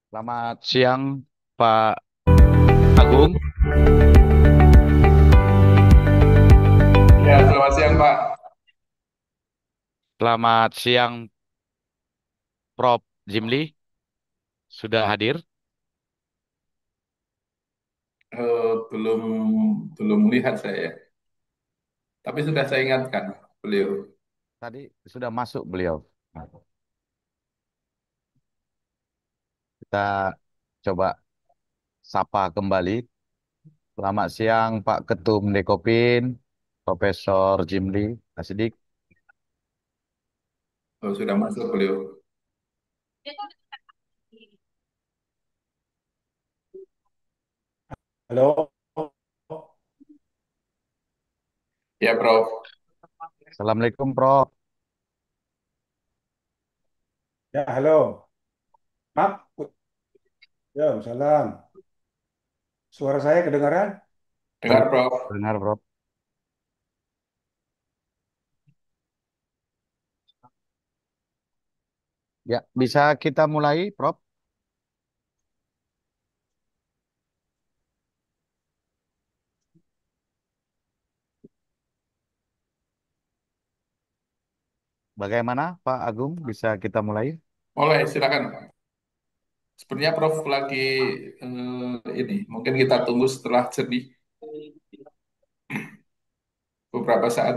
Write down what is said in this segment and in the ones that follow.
Selamat siang, Pak Agung. Ya, selamat siang Pak. Selamat siang, Prof. Jimli. Sudah hadir? Belum belum lihat saya, tapi sudah saya ingatkan beliau. Tadi sudah masuk beliau. Nah, kita coba sapa kembali. Selamat siang, Pak Ketum Dekopin, Profesor Jimli Asidik. Oh, sudah masuk beliau. Halo, Ya, Prof. Assalamualaikum, Prof. ya halo, Mak, ya salam. Suara saya kedengaran? Dengar, Prof. Dengar, Prof. Ya, bisa kita mulai, Prof. Bagaimana, Pak Agung? Bisa kita mulai? Mulai, silakan. Sepertinya Prof lagi ini. Mungkin kita tunggu setelah jernih beberapa saat.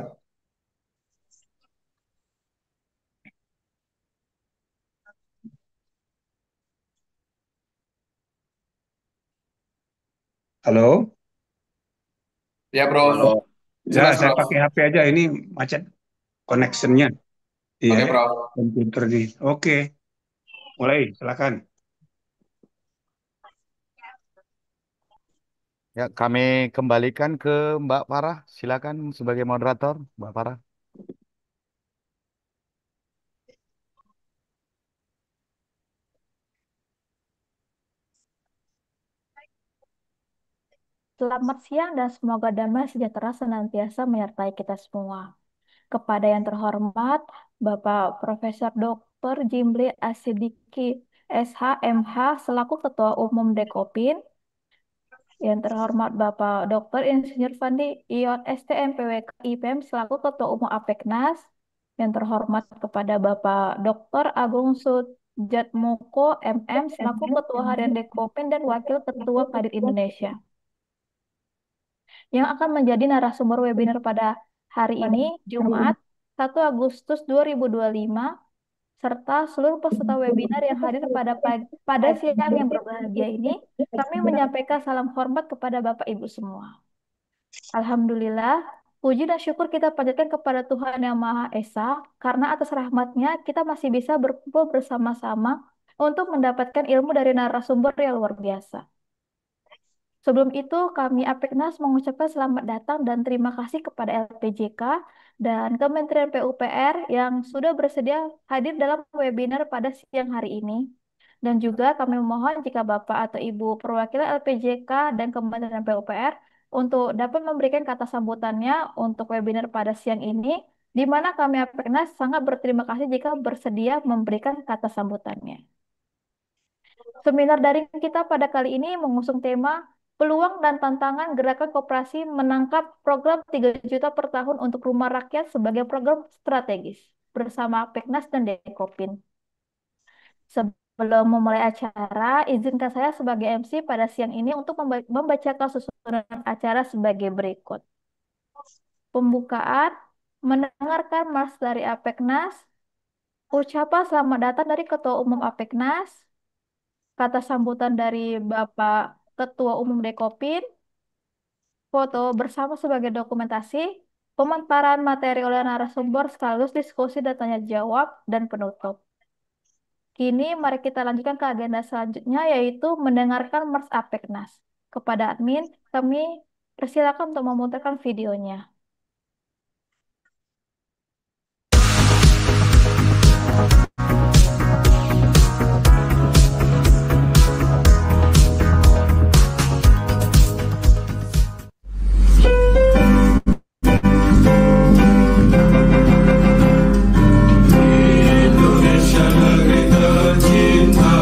Halo, Ya, Prof. halo. Ya, Jelas, saya Prof. pakai HP aja. Ini macet connectionnya. Iya, Oke, Prof. komputer nih. Oke, mulai. Silakan. Ya, kami kembalikan ke Mbak Farah. Silakan sebagai moderator, Mbak Farah. Selamat siang dan semoga damai sejahtera senantiasa menyertai kita semua. Kepada yang terhormat, Bapak Profesor Dr. Jimli Asidiki SH.MH selaku Ketua Umum Dekopin, yang terhormat Bapak Dr. Insinyur Fandi Ion STM PWK IPM selaku Ketua Umum APEKNAS, yang terhormat kepada Bapak Dr. Agung Sujatmoko MM selaku Ketua Harian Dekopin dan Wakil Ketua Kadin Indonesia, yang akan menjadi narasumber webinar pada hari ini, Jumat 1 Agustus 2025, serta seluruh peserta webinar yang hadir pada siang yang berbahagia ini, kami menyampaikan salam hormat kepada Bapak Ibu semua. Alhamdulillah, puji dan syukur kita panjatkan kepada Tuhan Yang Maha Esa, karena atas rahmatnya kita masih bisa berkumpul bersama-sama untuk mendapatkan ilmu dari narasumber yang luar biasa. Sebelum itu, kami Apeknas mengucapkan selamat datang dan terima kasih kepada LPJK dan Kementerian PUPR yang sudah bersedia hadir dalam webinar pada siang hari ini. Dan juga kami memohon jika Bapak atau Ibu perwakilan LPJK dan Kementerian PUPR untuk dapat memberikan kata sambutannya untuk webinar pada siang ini, di mana kami Apeknas sangat berterima kasih jika bersedia memberikan kata sambutannya. Seminar daring kita pada kali ini mengusung tema Peluang dan Tantangan Gerakan Koperasi Menangkap Program 3 Juta per Tahun untuk Rumah Rakyat sebagai program strategis bersama Peknas dan Dekopin. Sebelum memulai acara, izinkan saya sebagai MC pada siang ini untuk membacakan susunan acara sebagai berikut. Pembukaan, mendengarkan Mars dari Apeknas, ucapan selamat datang dari Ketua Umum Apeknas, kata sambutan dari Bapak Ketua Umum Dekopin, foto bersama sebagai dokumentasi, pemaparan materi oleh narasumber sekaligus diskusi dan tanya jawab, dan penutup. Kini mari kita lanjutkan ke agenda selanjutnya yaitu mendengarkan Mars Apeknas. Kepada admin, kami persilakan untuk memutarkan videonya. Indonesia negeri tercinta,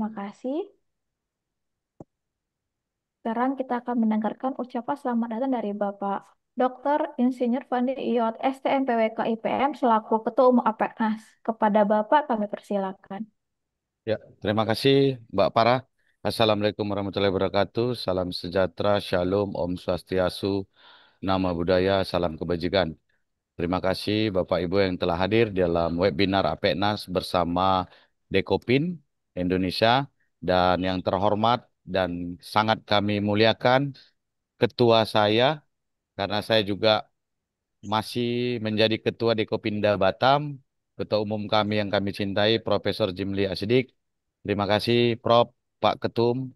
terima kasih. Sekarang kita akan mendengarkan ucapan selamat datang dari Bapak Dr. Insinyur Fandi Iyot, STMPWK IPM selaku Ketua Umum APEKNAS. Kepada Bapak kami persilakan. Ya, terima kasih Mbak Farah. Assalamualaikum warahmatullahi wabarakatuh. Salam sejahtera, Shalom, Om Swastiastu, Nama Budaya, Salam Kebajikan. Terima kasih Bapak Ibu yang telah hadir dalam webinar APEKNAS bersama Dekopin Indonesia, dan yang terhormat dan sangat kami muliakan ketua saya, karena saya juga masih menjadi ketua Dekopinda Batam, ketua umum kami yang kami cintai Profesor Jimli Asidik. Terima kasih Prof, Pak Ketum,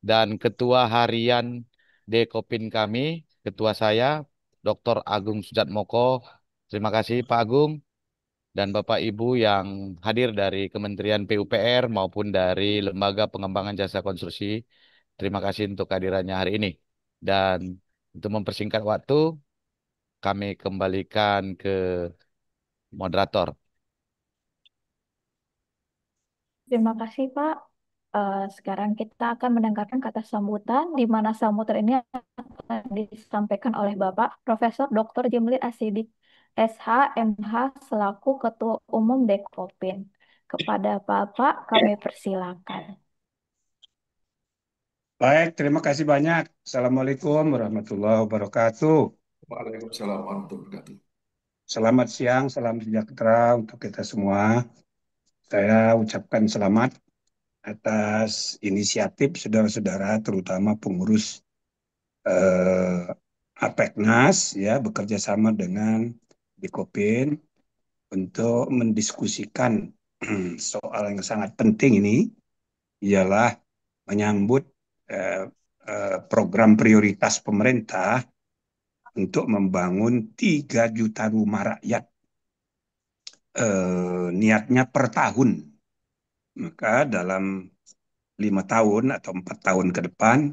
dan ketua harian Dekopin kami, ketua saya Dr. Agung Sujatmoko. Terima kasih Pak Agung, dan Bapak Ibu yang hadir dari Kementerian PUPR maupun dari Lembaga Pengembangan Jasa Konstruksi. Terima kasih untuk kehadirannya hari ini. Dan untuk mempersingkat waktu, kami kembalikan ke moderator. Terima kasih, Pak. Sekarang kita akan mendengarkan kata sambutan, di mana sambutan ini akan disampaikan oleh Bapak Profesor Dr. Jimli Asidik, SH, MH, selaku Ketua Umum Dekopin. Kepada Bapak, kami persilakan. Baik, terima kasih banyak. Assalamualaikum warahmatullahi wabarakatuh. Waalaikumsalam warahmatullahi wabarakatuh. Selamat siang, salam sejahtera untuk kita semua. Saya ucapkan selamat atas inisiatif saudara-saudara, terutama pengurus APEKNAS, ya, bekerja sama dengan Dikopin untuk mendiskusikan soal yang sangat penting ini, ialah menyambut eh, program prioritas pemerintah untuk membangun 3 juta rumah rakyat, niatnya per tahun. Maka dalam 5 tahun atau 4 tahun ke depan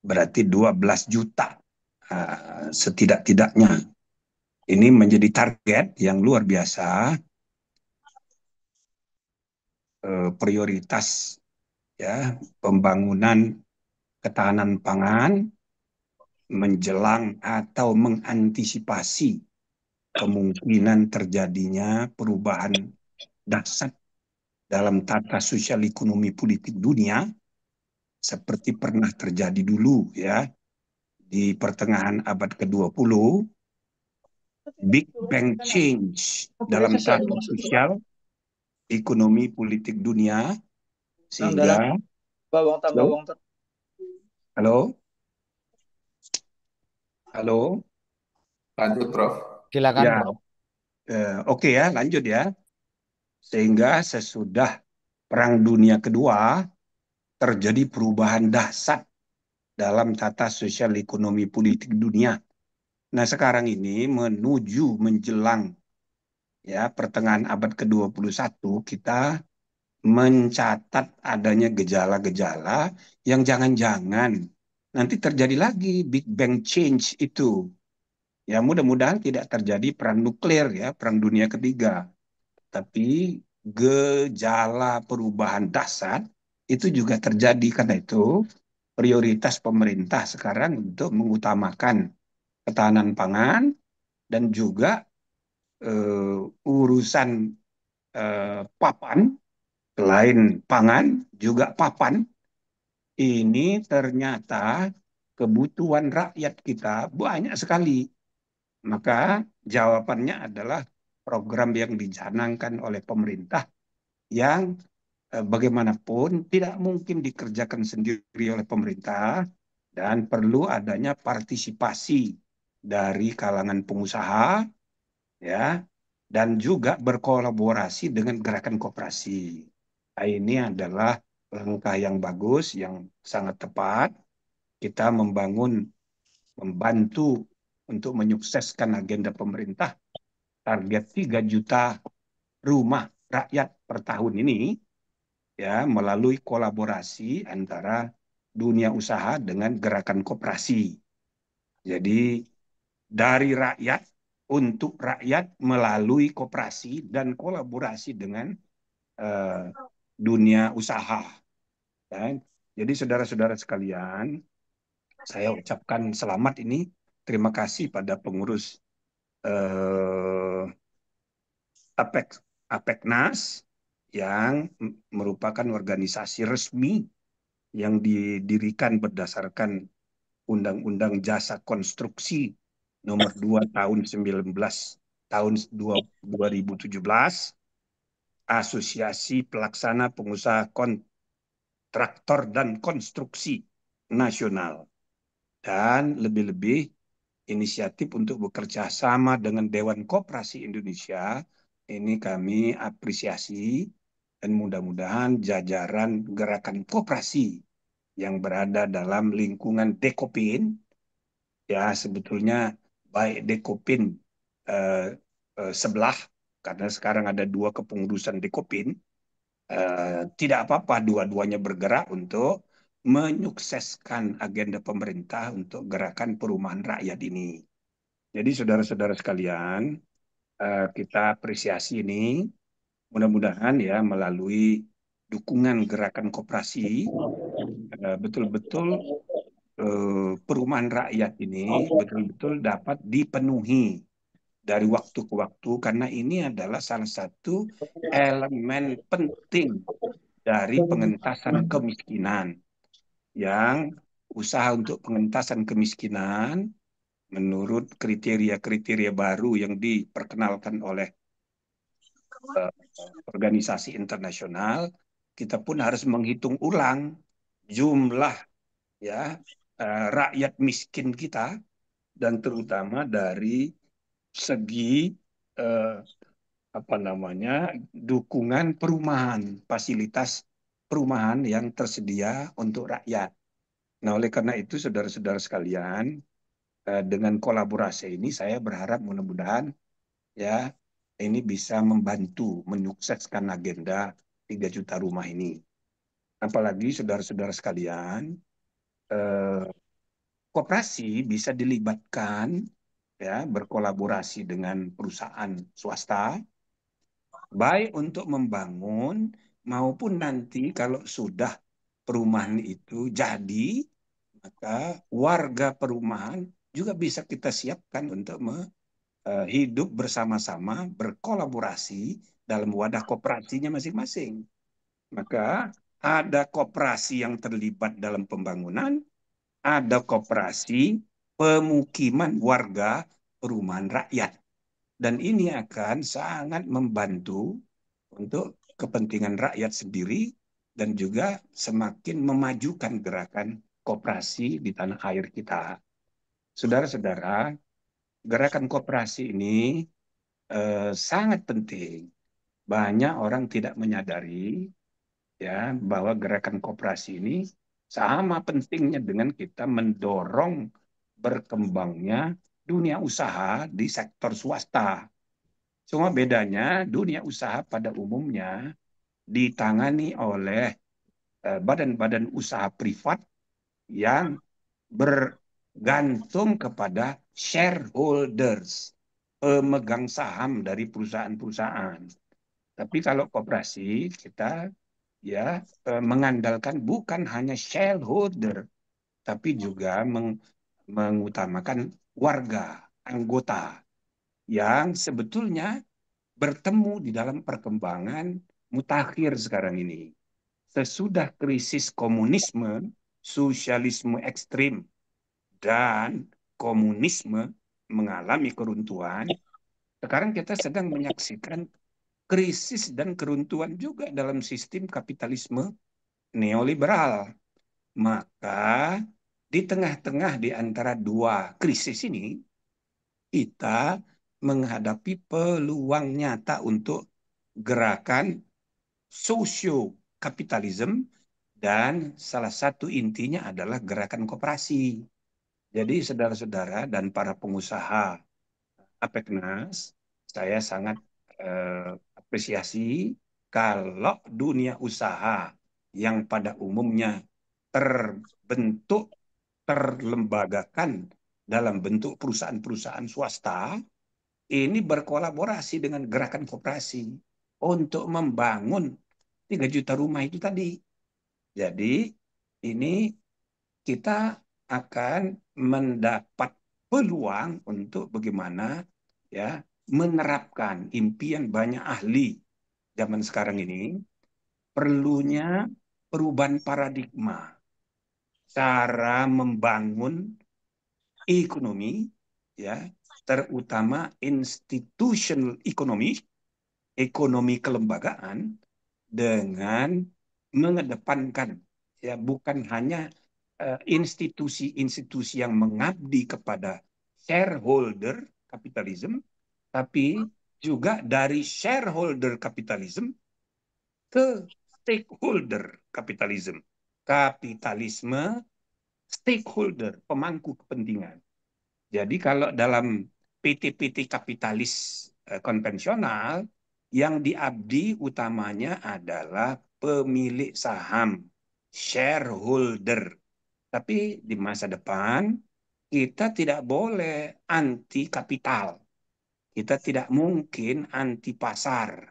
berarti 12 juta setidak-tidaknya. Ini menjadi target yang luar biasa, prioritas, ya, pembangunan ketahanan pangan menjelang atau mengantisipasi kemungkinan terjadinya perubahan dasar dalam tata sosial ekonomi politik dunia seperti pernah terjadi dulu, ya, di pertengahan abad ke-20, Big Bang Change dalam tata sosial ekonomi politik dunia, sehingga halo, halo, halo, Lanjut, Prof. Silakan, ya, Prof. oke, ya, lanjut ya. Sehingga sesudah Perang Dunia Kedua terjadi perubahan dasar dalam tata sosial ekonomi politik dunia. Nah, sekarang ini menuju menjelang, ya, pertengahan abad ke-21, kita mencatat adanya gejala-gejala yang jangan-jangan nanti terjadi lagi Big Bang Change itu. Ya, mudah-mudahan tidak terjadi perang nuklir, ya, perang dunia ketiga. Tapi gejala perubahan dasar itu juga terjadi. Karena itu prioritas pemerintah sekarang untuk mengutamakan ketahanan pangan dan juga urusan papan, selain pangan juga papan. Ini ternyata kebutuhan rakyat kita banyak sekali. Maka jawabannya adalah program yang dicanangkan oleh pemerintah yang bagaimanapun tidak mungkin dikerjakan sendiri oleh pemerintah, dan perlu adanya partisipasi dari kalangan pengusaha, ya, dan juga berkolaborasi dengan gerakan koperasi. Nah, ini adalah langkah yang bagus, yang sangat tepat. Kita membantu untuk menyukseskan agenda pemerintah target 3 juta rumah rakyat per tahun ini, ya, melalui kolaborasi antara dunia usaha dengan gerakan koperasi. Jadi dari rakyat untuk rakyat melalui koperasi dan kolaborasi dengan dunia usaha. Ya. Jadi saudara-saudara sekalian, saya ucapkan selamat ini, terima kasih pada pengurus eh, APEC, APECNAS yang merupakan organisasi resmi yang didirikan berdasarkan Undang-Undang Jasa Konstruksi nomor 2 tahun 19 tahun 2017, Asosiasi Pelaksana Pengusaha Kontraktor dan Konstruksi Nasional. Dan lebih-lebih inisiatif untuk bekerja sama dengan Dewan Koperasi Indonesia, ini kami apresiasi dan mudah-mudahan jajaran gerakan koperasi yang berada dalam lingkungan Dekopin, ya sebetulnya baik Dekopin eh, sebelah, karena sekarang ada 2 kepengurusan Dekopin, tidak apa-apa dua-duanya bergerak untuk menyukseskan agenda pemerintah untuk gerakan perumahan rakyat ini. Jadi saudara-saudara sekalian, kita apresiasi ini. Mudah-mudahan ya melalui dukungan gerakan koperasi, betul-betul perumahan rakyat ini betul-betul dapat dipenuhi dari waktu ke waktu, karena ini adalah salah satu elemen penting dari pengentasan kemiskinan, yang usaha untuk pengentasan kemiskinan menurut kriteria-kriteria baru yang diperkenalkan oleh eh, organisasi internasional, kita pun harus menghitung ulang jumlah ya rakyat miskin kita, dan terutama dari segi eh, apa namanya dukungan perumahan, fasilitas perumahan yang tersedia untuk rakyat. Nah, oleh karena itu saudara-saudara sekalian, dengan kolaborasi ini saya berharap mudah-mudahan ya ini bisa membantu menyukseskan agenda 3 juta rumah ini. Apalagi saudara-saudara sekalian, eh, koperasi bisa dilibatkan ya berkolaborasi dengan perusahaan swasta, baik untuk membangun maupun nanti kalau sudah perumahan itu jadi, maka warga perumahan juga bisa kita siapkan untuk hidup bersama-sama, berkolaborasi dalam wadah koperasinya masing-masing. Maka ada koperasi yang terlibat dalam pembangunan, ada koperasi pemukiman warga perumahan rakyat. Dan ini akan sangat membantu untuk kepentingan rakyat sendiri dan juga semakin memajukan gerakan koperasi di tanah air kita. Saudara-saudara, gerakan koperasi ini sangat penting. Banyak orang tidak menyadari ya bahwa gerakan koperasi ini sama pentingnya dengan kita mendorong berkembangnya dunia usaha di sektor swasta. Cuma bedanya dunia usaha pada umumnya ditangani oleh badan-badan usaha privat yang bergantung kepada shareholders, pemegang saham dari perusahaan-perusahaan. Tapi kalau koperasi kita ya mengandalkan bukan hanya shareholder, tapi juga mengutamakan warga, anggota yang sebetulnya bertemu di dalam perkembangan mutakhir sekarang ini. Sesudah krisis komunisme, sosialisme ekstrim, dan komunisme mengalami keruntuhan, sekarang kita sedang menyaksikan krisis dan keruntuhan juga dalam sistem kapitalisme neoliberal. Maka di tengah-tengah di antara 2 krisis ini, kita menghadapi peluang nyata untuk gerakan sosio-kapitalisme, dan salah satu intinya adalah gerakan koperasi. Jadi saudara-saudara dan para pengusaha APEKNAS, saya sangat apresiasi kalau dunia usaha yang pada umumnya terbentuk, terlembagakan dalam bentuk perusahaan-perusahaan swasta, ini berkolaborasi dengan gerakan koperasi untuk membangun 3 juta rumah itu tadi. Jadi ini kita akan mendapat peluang untuk bagaimana ya menerapkan impian banyak ahli zaman sekarang ini, perlunya perubahan paradigma cara membangun ekonomi ya, terutama institutional ekonomi, ekonomi kelembagaan dengan mengedepankan ya bukan hanya institusi-institusi yang mengabdi kepada shareholder kapitalisme, tapi juga dari shareholder kapitalisme ke stakeholder kapitalisme. Kapitalisme stakeholder, pemangku kepentingan. Jadi kalau dalam PT-PT kapitalis konvensional, yang diabdi utamanya adalah pemilik saham, shareholder. Tapi di masa depan, kita tidak boleh anti kapital. Kita tidak mungkin anti pasar.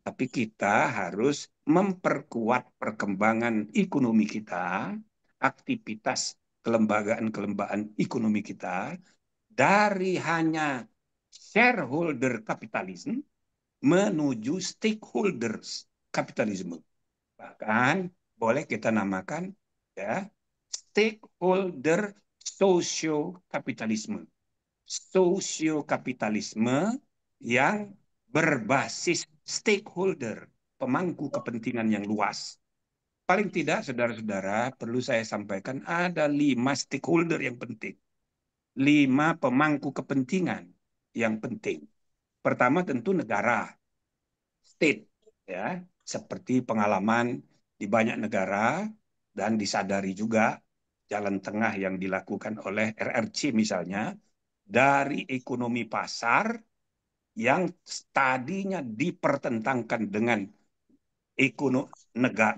Tapi kita harus memperkuat perkembangan ekonomi kita, aktivitas kelembagaan-kelembagaan ekonomi kita, dari hanya shareholder kapitalisme menuju stakeholders kapitalisme. Bahkan boleh kita namakan ya stakeholder sosio-kapitalisme. Sosio-kapitalisme yang berbasis stakeholder, pemangku kepentingan yang luas. Paling tidak, saudara-saudara, perlu saya sampaikan ada 5 stakeholder yang penting. 5 pemangku kepentingan yang penting. Pertama tentu negara, state, ya, seperti pengalaman di banyak negara dan disadari juga jalan tengah yang dilakukan oleh RRC misalnya, dari ekonomi pasar yang tadinya dipertentangkan dengan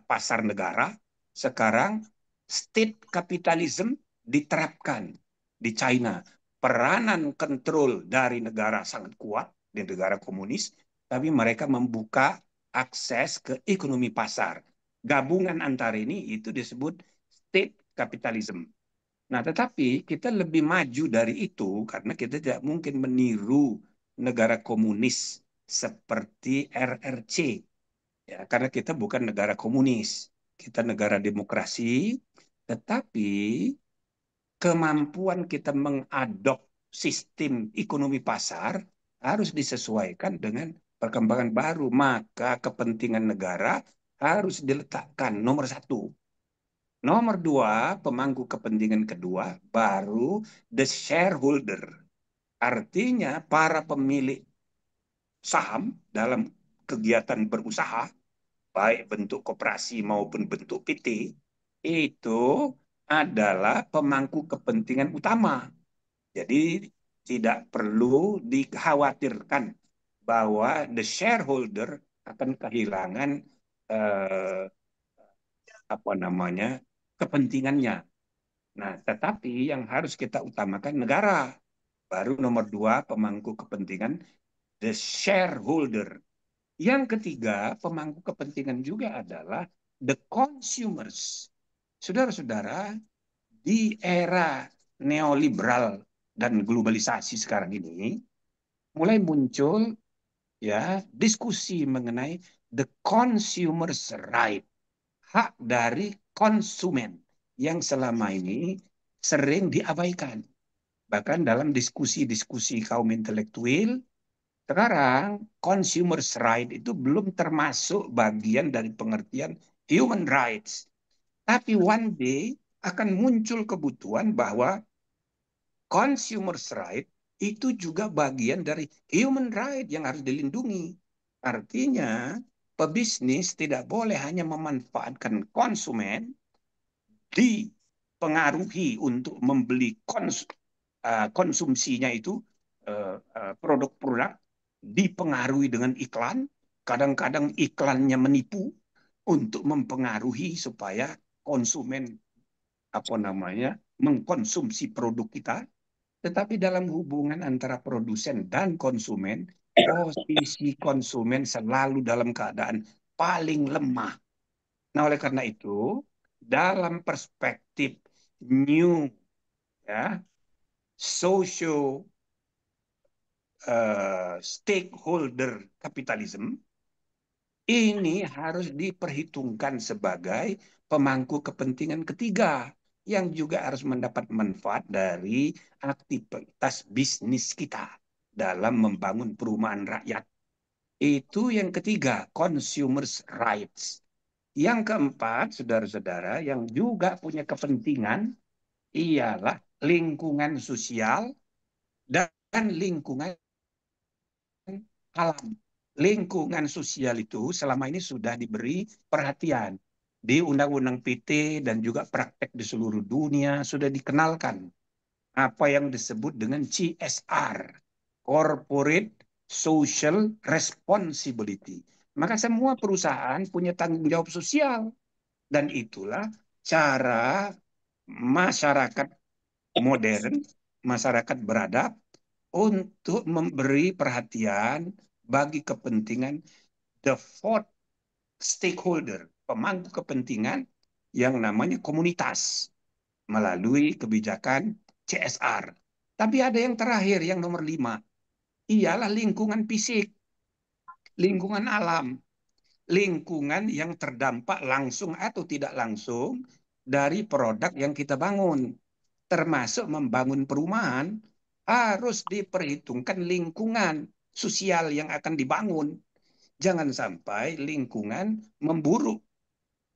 pasar negara, sekarang state capitalism diterapkan di China. Peranan kontrol dari negara sangat kuat, di negara komunis, tapi mereka membuka akses ke ekonomi pasar. Gabungan antara ini itu disebut state capitalism. Nah, tetapi kita lebih maju dari itu karena kita tidak mungkin meniru negara komunis seperti RRC. Ya, karena kita bukan negara komunis, kita negara demokrasi, tetapi kemampuan kita mengadop sistem ekonomi pasar harus disesuaikan dengan perkembangan baru. Maka kepentingan negara harus diletakkan nomor 1. Nomor 2, pemangku kepentingan kedua, baru the shareholder. Artinya para pemilik saham dalam kegiatan berusaha, baik bentuk koperasi maupun bentuk PT, itu adalah pemangku kepentingan utama. Jadi tidak perlu dikhawatirkan bahwa the shareholder akan kehilangan kepentingannya. Nah, tetapi yang harus kita utamakan negara. Baru nomor 2, pemangku kepentingan the shareholder. Yang ketiga, pemangku kepentingan juga adalah the consumers. Saudara-saudara, di era neoliberal dan globalisasi sekarang ini, mulai muncul ya diskusi mengenai the consumers right, hak dari konsumen yang selama ini sering diabaikan. Bahkan dalam diskusi-diskusi kaum intelektual, sekarang consumers right itu belum termasuk bagian dari pengertian human rights. Tapi one day akan muncul kebutuhan bahwa consumers right itu juga bagian dari human right yang harus dilindungi. Artinya, pebisnis tidak boleh hanya memanfaatkan konsumen dipengaruhi untuk membeli konsumsinya itu produk-produk dipengaruhi dengan iklan, kadang-kadang iklannya menipu untuk mempengaruhi supaya konsumen mengkonsumsi produk kita. Tetapi dalam hubungan antara produsen dan konsumen, posisi konsumen selalu dalam keadaan paling lemah. Nah, oleh karena itu, dalam perspektif new ya socio stakeholder kapitalisme ini harus diperhitungkan sebagai pemangku kepentingan ketiga yang juga harus mendapat manfaat dari aktivitas bisnis kita dalam membangun perumahan rakyat. Itu yang ketiga, consumers rights. Yang keempat, saudara-saudara, yang juga punya kepentingan ialah lingkungan sosial dan lingkungan alam. Lingkungan sosial itu selama ini sudah diberi perhatian. Di Undang-Undang PT dan juga praktek di seluruh dunia sudah dikenalkan apa yang disebut dengan CSR, Corporate Social Responsibility. Maka semua perusahaan punya tanggung jawab sosial. Dan itulah cara masyarakat modern, masyarakat beradab untuk memberi perhatian bagi kepentingan the fourth stakeholder, pemangku kepentingan yang namanya komunitas melalui kebijakan CSR. Tapi ada yang terakhir, yang nomor 5, ialah lingkungan fisik, lingkungan alam, lingkungan yang terdampak langsung atau tidak langsung dari produk yang kita bangun. Termasuk membangun perumahan, harus diperhitungkan lingkungan sosial yang akan dibangun. Jangan sampai lingkungan memburuk.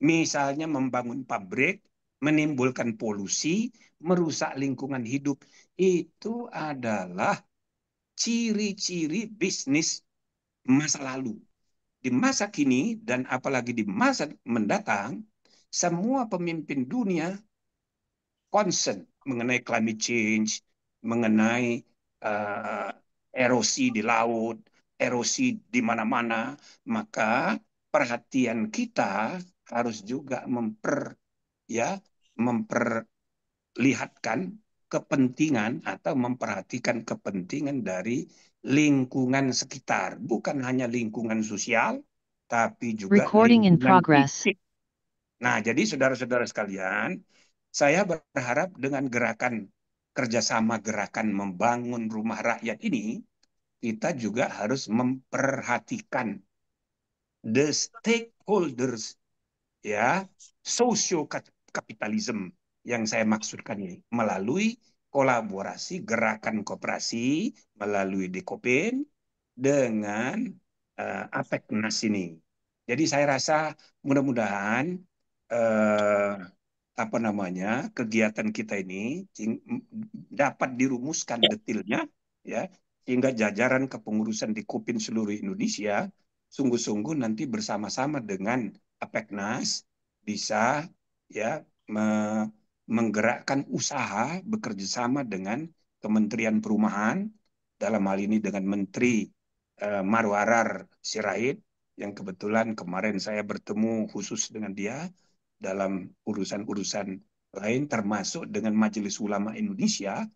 Misalnya membangun pabrik, menimbulkan polusi, merusak lingkungan hidup. Itu adalah ciri-ciri bisnis masa lalu. Di masa kini dan apalagi di masa mendatang, semua pemimpin dunia concern mengenai climate change, mengenai erosi di laut, erosi di mana-mana, maka perhatian kita harus juga ya memperlihatkan kepentingan atau memperhatikan kepentingan dari lingkungan sekitar, bukan hanya lingkungan sosial, tapi juga Recording in lingkungan progress. fisik. Nah, jadi saudara-saudara sekalian, saya berharap dengan gerakan kerjasama gerakan membangun rumah rakyat ini, kita juga harus memperhatikan the stakeholders, ya, socio kapitalisme yang saya maksudkan ini melalui kolaborasi gerakan koperasi melalui Dekopin dengan Apeknas ini. Jadi saya rasa mudah-mudahan apa namanya kegiatan kita ini dapat dirumuskan detailnya ya sehingga jajaran kepengurusan di Kopin seluruh Indonesia sungguh-sungguh nanti bersama-sama dengan Apeknas bisa ya menggerakkan usaha bekerja sama dengan Kementerian Perumahan dalam hal ini dengan Menteri Marwarar Sirait yang kebetulan kemarin saya bertemu khusus dengan dia dalam urusan-urusan lain termasuk dengan Majelis Ulama Indonesia.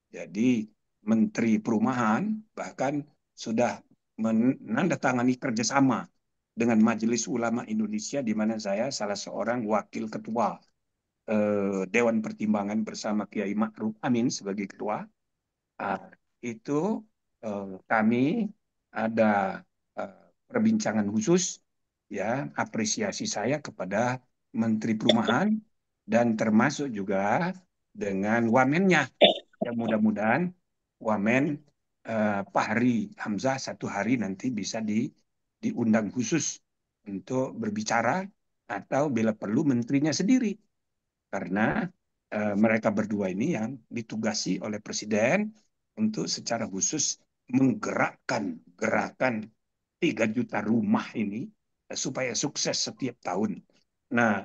Jadi Menteri Perumahan bahkan sudah menandatangani kerjasama dengan Majelis Ulama Indonesia di mana saya salah seorang wakil ketua Dewan Pertimbangan bersama Kiai Ma'ruf Amin sebagai ketua. Itu kami ada perbincangan khusus ya apresiasi saya kepada Menteri Perumahan dan termasuk juga dengan wamennya yang mudah-mudahan wamen Fahri Hamzah satu hari nanti bisa diundang khusus untuk berbicara atau bila perlu menterinya sendiri karena mereka berdua ini yang ditugasi oleh Presiden untuk secara khusus menggerakkan gerakan 3 juta rumah ini supaya sukses setiap tahun. Nah,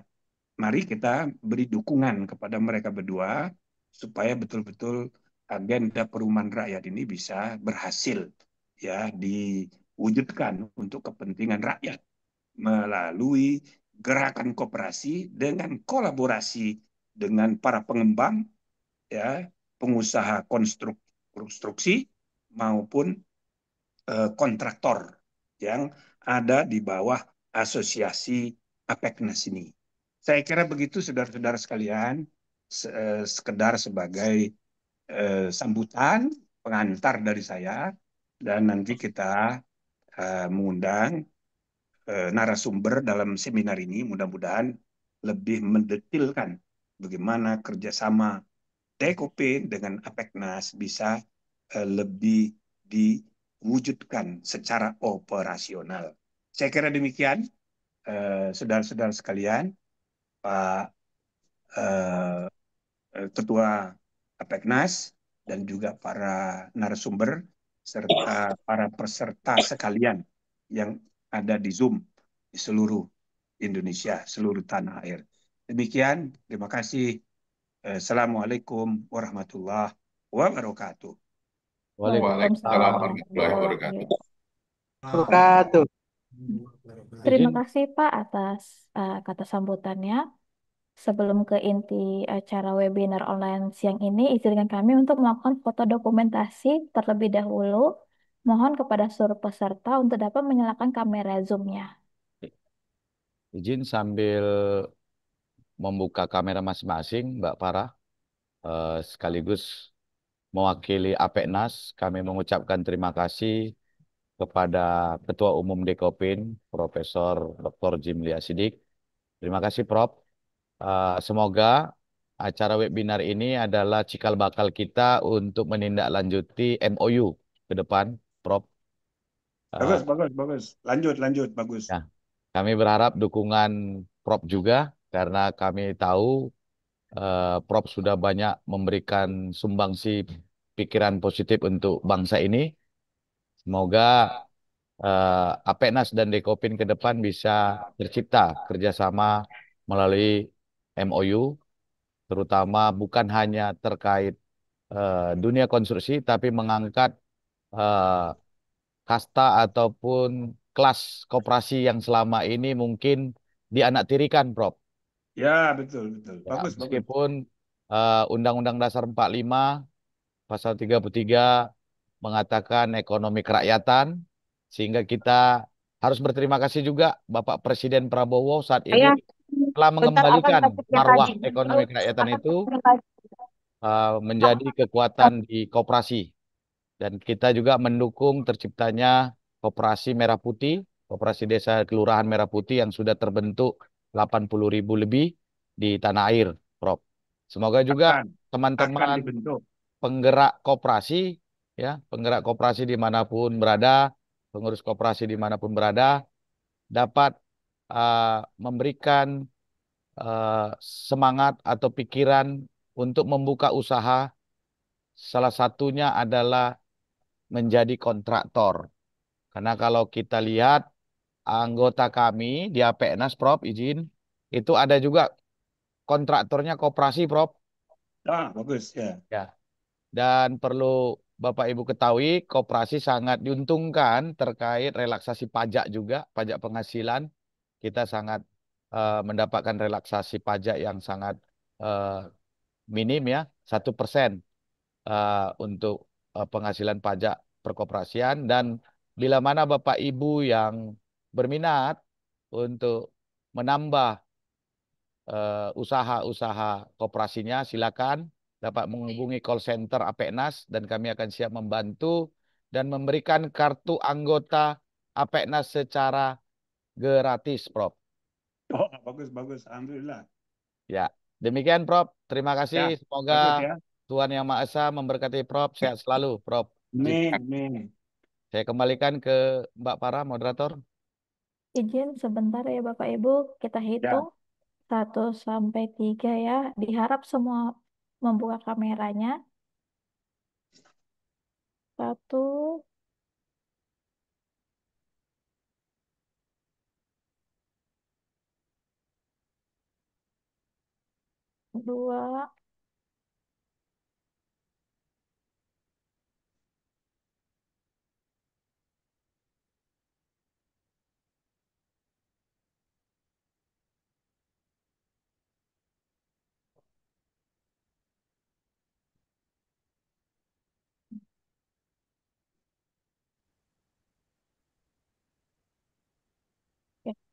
mari kita beri dukungan kepada mereka berdua supaya betul-betul agenda perumahan rakyat ini bisa berhasil ya diwujudkan untuk kepentingan rakyat melalui gerakan koperasi dengan kolaborasi dengan para pengembang ya pengusaha konstruksi maupun kontraktor yang ada di bawah asosiasi Apeknas ini. Saya kira begitu saudara-saudara sekalian, sekedar sebagai sambutan pengantar dari saya, dan nanti kita mengundang narasumber dalam seminar ini, mudah-mudahan lebih mendetilkan bagaimana kerjasama Dekopin dengan Apeknas bisa lebih diwujudkan secara operasional. Saya kira demikian, saudara-saudara sekalian, Pak eh, Ketua Apeknas dan juga para narasumber serta para peserta sekalian yang ada di Zoom di seluruh Indonesia, seluruh tanah air. Demikian, terima kasih. Assalamualaikum warahmatullahi wabarakatuh. Waalaikumsalam Waalaikumsalam warahmatullahi warahmatullahi. wabarakatuh. Wabarakatuh. Terima Izin, kasih Pak atas kata sambutannya. Sebelum ke inti acara webinar online siang ini, izinkan kami untuk melakukan foto dokumentasi terlebih dahulu. Mohon kepada seluruh peserta untuk dapat menyalakan kamera Zoom-nya. izin sambil membuka kamera masing-masing, Mbak Farah, sekaligus mewakili Apeknas, kami mengucapkan terima kasih kepada Ketua Umum Dekopin, Profesor Dr. Jimli Asidik. Terima kasih, Prof. Semoga acara webinar ini adalah cikal bakal kita untuk menindaklanjuti MOU ke depan, Prof. Eh, Bagus, bagus, bagus. Lanjut, lanjut, bagus. ya, kami berharap dukungan Prof juga karena kami tahu Prof sudah banyak memberikan sumbangsi pikiran positif untuk bangsa ini. Semoga Apeknas dan Dekopin ke depan bisa tercipta kerjasama melalui MOU, terutama bukan hanya terkait dunia konstruksi, tapi mengangkat eh, kasta ataupun kelas koperasi yang selama ini mungkin dianaktirikan, Prof. Ya, betul, betul. Ya, Bagus, bagus. meskipun Undang-Undang Dasar 45 Pasal 33 mengatakan ekonomi kerakyatan, sehingga kita harus berterima kasih juga Bapak Presiden Prabowo saat ini Ayah, telah bentar akan mengembalikan kasih yang marwah tadi. ekonomi kerakyatan Akan itu kasih yang tadi. menjadi kekuatan di koperasi. Dan kita juga mendukung terciptanya koperasi Merah Putih, koperasi desa kelurahan Merah Putih yang sudah terbentuk 80.000 lebih di tanah air, Prof. Semoga juga Akan, akan teman-teman dibentuk. penggerak koperasi, ya, penggerak koperasi dimanapun berada, pengurus koperasi dimanapun berada, dapat memberikan eh, semangat atau pikiran untuk membuka usaha. Salah satunya adalah menjadi kontraktor. Karena kalau kita lihat anggota kami di APNAS, Prof, izin, itu ada juga kontraktornya koperasi, Prof. Ah, bagus, ya. Ya. Dan perlu Bapak Ibu ketahui, koperasi sangat diuntungkan terkait relaksasi pajak juga, pajak penghasilan. Kita sangat mendapatkan relaksasi pajak yang sangat eh, minim ya, 1% untuk penghasilan pajak perkoperasian. Dan bila mana Bapak Ibu yang berminat untuk menambah usaha-usaha koperasinya, silakan dapat menghubungi call center Apeknas dan kami akan siap membantu dan memberikan kartu anggota Apeknas secara gratis, Prof. Oh, bagus, bagus. Alhamdulillah. Ya, demikian, Prof. Terima kasih. Ya, Semoga bagus ya. Tuhan Yang Maha Esa memberkati Prof. Sehat selalu, Prof. Izin. Amin, amin. Saya kembalikan ke Mbak Farah, moderator. Izin sebentar ya Bapak Ibu, kita Ya, hitung 1 sampai 3 ya. Diharap semua membuka kameranya. 1, 2,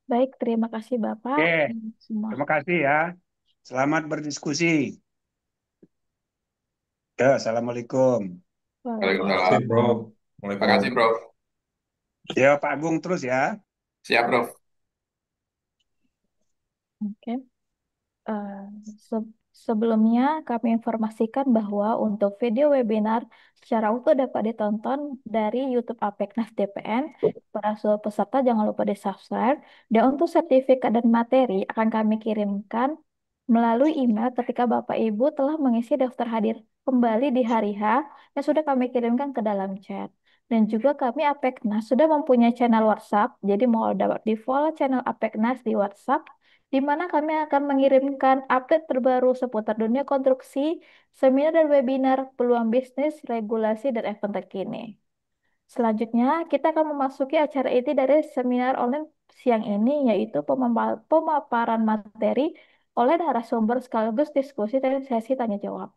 Baik, terima kasih Bapak. Oke, Semua. terima kasih ya. Selamat berdiskusi. Ya, Assalamualaikum. Waalaikumsalam, Waalaikumsalam. Prof. Terima kasih, Prof. Ya, Pak Agung terus ya. Siap, Prof. Oke. Eh, se- Sebelumnya kami informasikan bahwa untuk video webinar secara utuh dapat ditonton dari YouTube Apeknas DPN. Para seluruh peserta jangan lupa di-subscribe. Dan untuk sertifikat dan materi akan kami kirimkan melalui email ketika Bapak Ibu telah mengisi daftar hadir kembali di hari H yang sudah kami kirimkan ke dalam chat. Dan juga kami Apeknas sudah mempunyai channel WhatsApp, jadi mau dapat di-follow channel Apeknas di WhatsApp di mana kami akan mengirimkan update terbaru seputar dunia konstruksi, seminar dan webinar, peluang bisnis, regulasi, dan event terkini. Selanjutnya, kita akan memasuki acara inti dari seminar online siang ini, yaitu pemaparan materi oleh narasumber sekaligus diskusi dan sesi tanya jawab.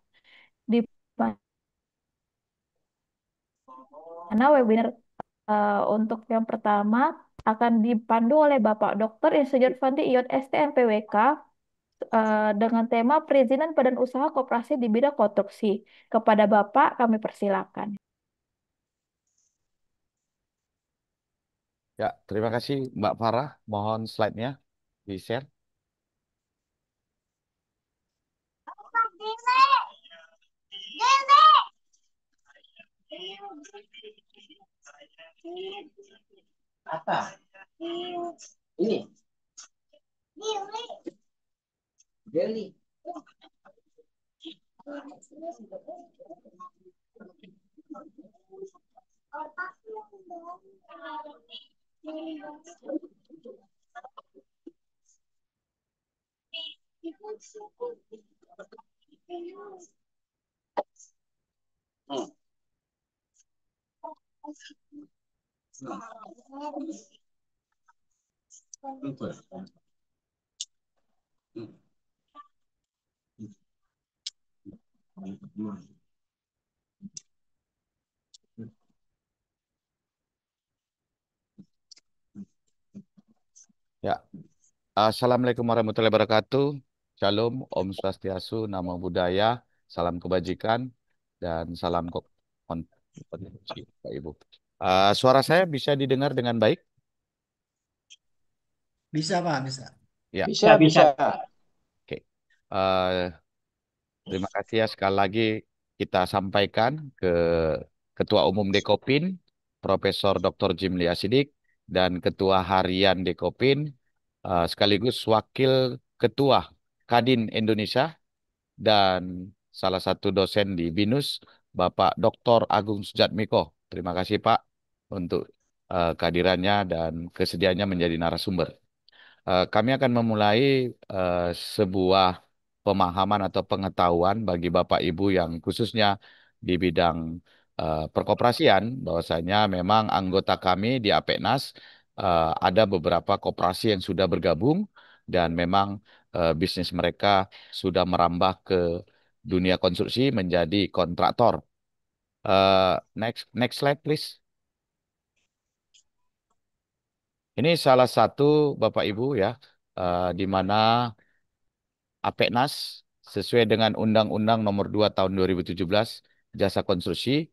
Di mana webinar untuk yang pertama akan dipandu oleh Bapak Dr. Insinyur Fandi Ion STMPWK dengan tema perizinan badan usaha koperasi di bidang konstruksi. Kepada Bapak, kami persilakan. Ya, terima kasih Mbak Farah. Mohon slide-nya di-share. Apa? Ini. Jelly. Hmm. Betul. Ya, Assalamualaikum warahmatullahi wabarakatuh. Shalom, Om Swastiastu, Namo Buddhaya, salam kebajikan, dan salam kontribusi, Pak Ibu. Suara saya bisa didengar dengan baik? Bisa, Pak, bisa. Ya, Bisa, bisa. oke. Eh, Terima kasih ya sekali lagi kita sampaikan ke Ketua Umum Dekopin, Profesor Dr. Jimli Asidik, dan Ketua Harian Dekopin, sekaligus Wakil Ketua Kadin Indonesia, dan salah satu dosen di BINUS, Bapak Dr. Agung Sujatmiko. Terima kasih Pak untuk kehadirannya dan kesediaannya menjadi narasumber. Kami akan memulai eh, sebuah pemahaman atau pengetahuan bagi Bapak Ibu yang khususnya di bidang perkoperasian, bahwasanya memang anggota kami di APENAS ada beberapa koperasi yang sudah bergabung dan memang bisnis mereka sudah merambah ke dunia konstruksi menjadi kontraktor. Next slide please. Ini salah satu Bapak Ibu ya, di mana APENAS sesuai dengan Undang-Undang Nomor 2 Tahun 2017 Jasa Konstruksi,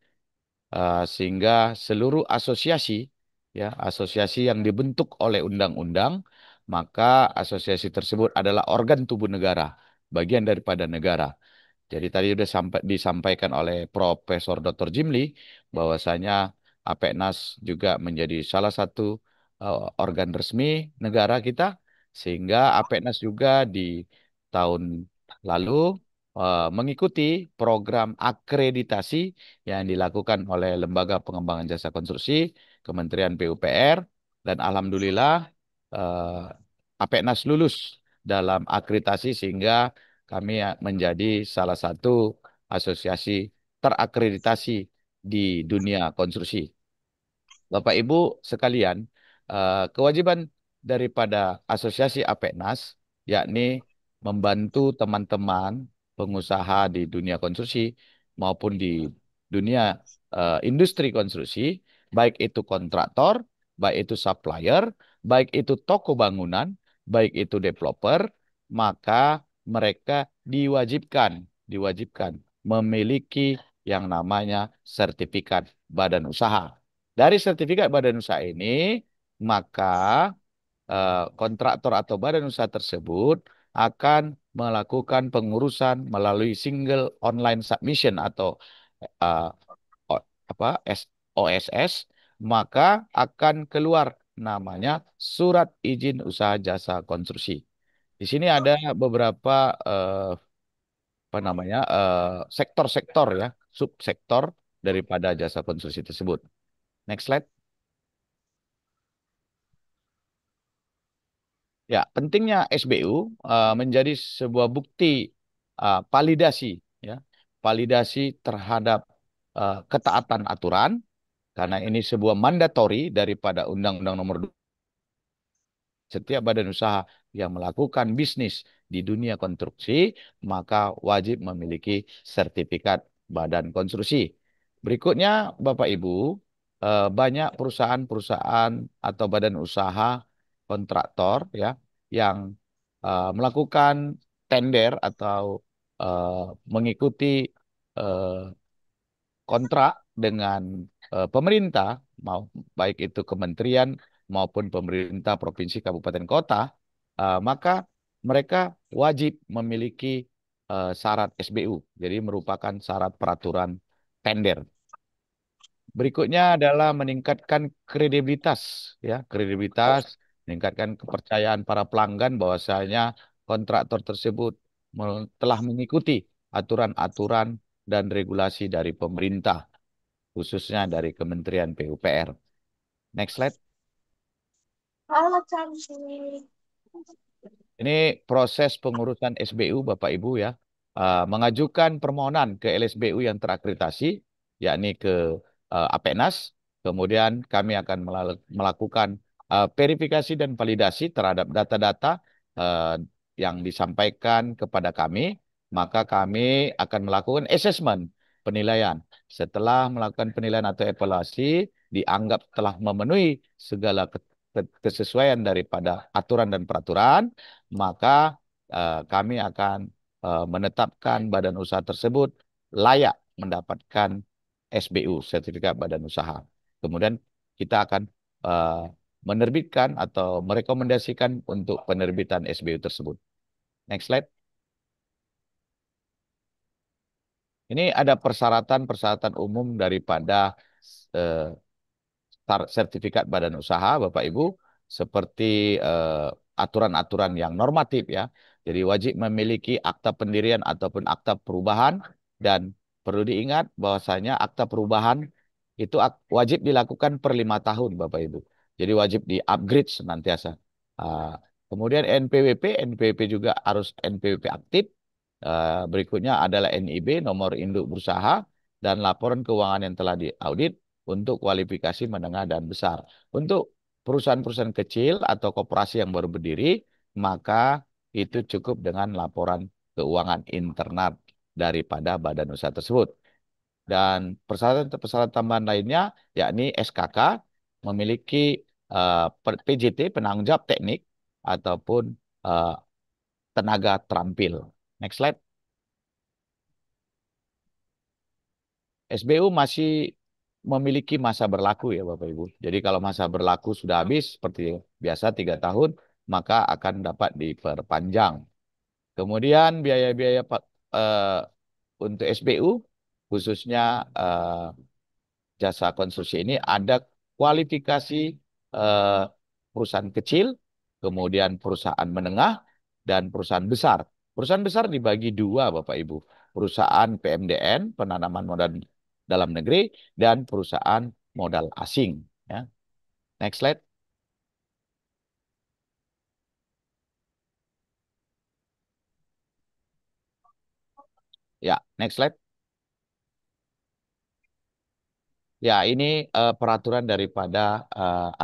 sehingga seluruh asosiasi ya, asosiasi yang dibentuk oleh undang-undang, maka asosiasi tersebut adalah organ tubuh negara, bagian daripada negara. Jadi tadi sudah disampaikan oleh Profesor Dr. Jimli bahwasanya APENAS juga menjadi salah satu organ resmi negara kita, sehingga APENAS juga di tahun lalu mengikuti program akreditasi yang dilakukan oleh Lembaga Pengembangan Jasa Konstruksi, Kementerian PUPR, dan alhamdulillah APENAS lulus dalam akreditasi sehingga kami menjadi salah satu asosiasi terakreditasi di dunia konstruksi. Bapak Ibu sekalian, kewajiban daripada asosiasi APENAS yakni membantu teman-teman pengusaha di dunia konstruksi maupun di dunia industri konstruksi, baik itu kontraktor baik itu supplier, baik itu toko bangunan, baik itu developer, maka mereka diwajibkan memiliki yang namanya sertifikat badan usaha. Dari sertifikat badan usaha ini, maka kontraktor atau badan usaha tersebut akan melakukan pengurusan melalui single online submission atau eh, o- apa OSS, maka akan keluar namanya surat izin usaha jasa konstruksi. Di sini ada beberapa apa namanya sektor-sektor ya, subsektor daripada jasa konstruksi tersebut. Next slide. Ya, pentingnya SBU menjadi sebuah bukti validasi ya, validasi terhadap ketaatan aturan karena ini sebuah mandatori daripada Undang-Undang Nomor 2. Setiap badan usaha yang melakukan bisnis di dunia konstruksi maka wajib memiliki sertifikat badan konstruksi. Berikutnya, Bapak Ibu, banyak perusahaan-perusahaan atau badan usaha kontraktor ya yang melakukan tender atau eh, mengikuti eh, kontrak dengan pemerintah, mau baik itu kementerian maupun pemerintah provinsi, kabupaten, kota, maka mereka wajib memiliki syarat SBU. Jadi merupakan syarat peraturan tender. Berikutnya adalah meningkatkan kredibilitas, ya, kredibilitas, meningkatkan kepercayaan para pelanggan bahwasanya kontraktor tersebut telah mengikuti aturan-aturan dan regulasi dari pemerintah, khususnya dari Kementerian PUPR. Next slide. Halo cantik. Ini proses pengurusan SBU, Bapak Ibu ya. Mengajukan permohonan ke LSBU yang terakreditasi, yakni ke Apenas. Kemudian kami akan melakukan verifikasi dan validasi terhadap data-data uh, yang disampaikan kepada kami. Maka kami akan melakukan assessment, penilaian. Setelah melakukan penilaian atau evaluasi, dianggap telah memenuhi segala kesesuaian daripada aturan dan peraturan, maka kami akan menetapkan badan usaha tersebut layak mendapatkan SBU, sertifikat badan usaha. Kemudian kita akan eh, menerbitkan atau merekomendasikan untuk penerbitan SBU tersebut. Next slide. Ini ada persyaratan-persyaratan umum daripada eh, sertifikat badan usaha, Bapak Ibu, seperti aturan-aturan yang normatif ya. Jadi wajib memiliki akta pendirian ataupun akta perubahan dan perlu diingat bahwasanya akta perubahan itu wajib dilakukan per 5 tahun, Bapak Ibu. Jadi wajib di-upgrade senantiasa. Ah, kemudian NPWP juga harus NPWP aktif. Berikutnya adalah NIB, nomor induk berusaha, dan laporan keuangan yang telah diaudit untuk kualifikasi menengah dan besar. Untuk perusahaan-perusahaan kecil atau koperasi yang baru berdiri, maka itu cukup dengan laporan keuangan internal daripada badan usaha tersebut. Dan persyaratan tambahan lainnya, yakni SKK, memiliki PJT, penanggung jawab teknik, ataupun eh, tenaga terampil. Next slide. SBU masih memiliki masa berlaku ya Bapak Ibu. Jadi kalau masa berlaku sudah habis seperti biasa 3 tahun, maka akan dapat diperpanjang. Kemudian biaya-biaya eh, untuk SBU khususnya jasa konstruksi ini ada kualifikasi eh, perusahaan kecil, kemudian perusahaan menengah, dan perusahaan besar. Perusahaan besar dibagi dua, Bapak Ibu. Perusahaan PMDN, penanaman modal dalam negeri, dan perusahaan modal asing. Ya. Next slide. Ya, next slide. Ya, ini peraturan daripada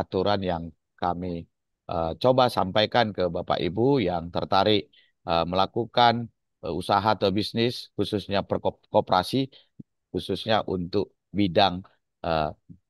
aturan yang kami coba sampaikan ke Bapak Ibu yang tertarik melakukan usaha atau bisnis, khususnya koperasi, khususnya untuk bidang eh,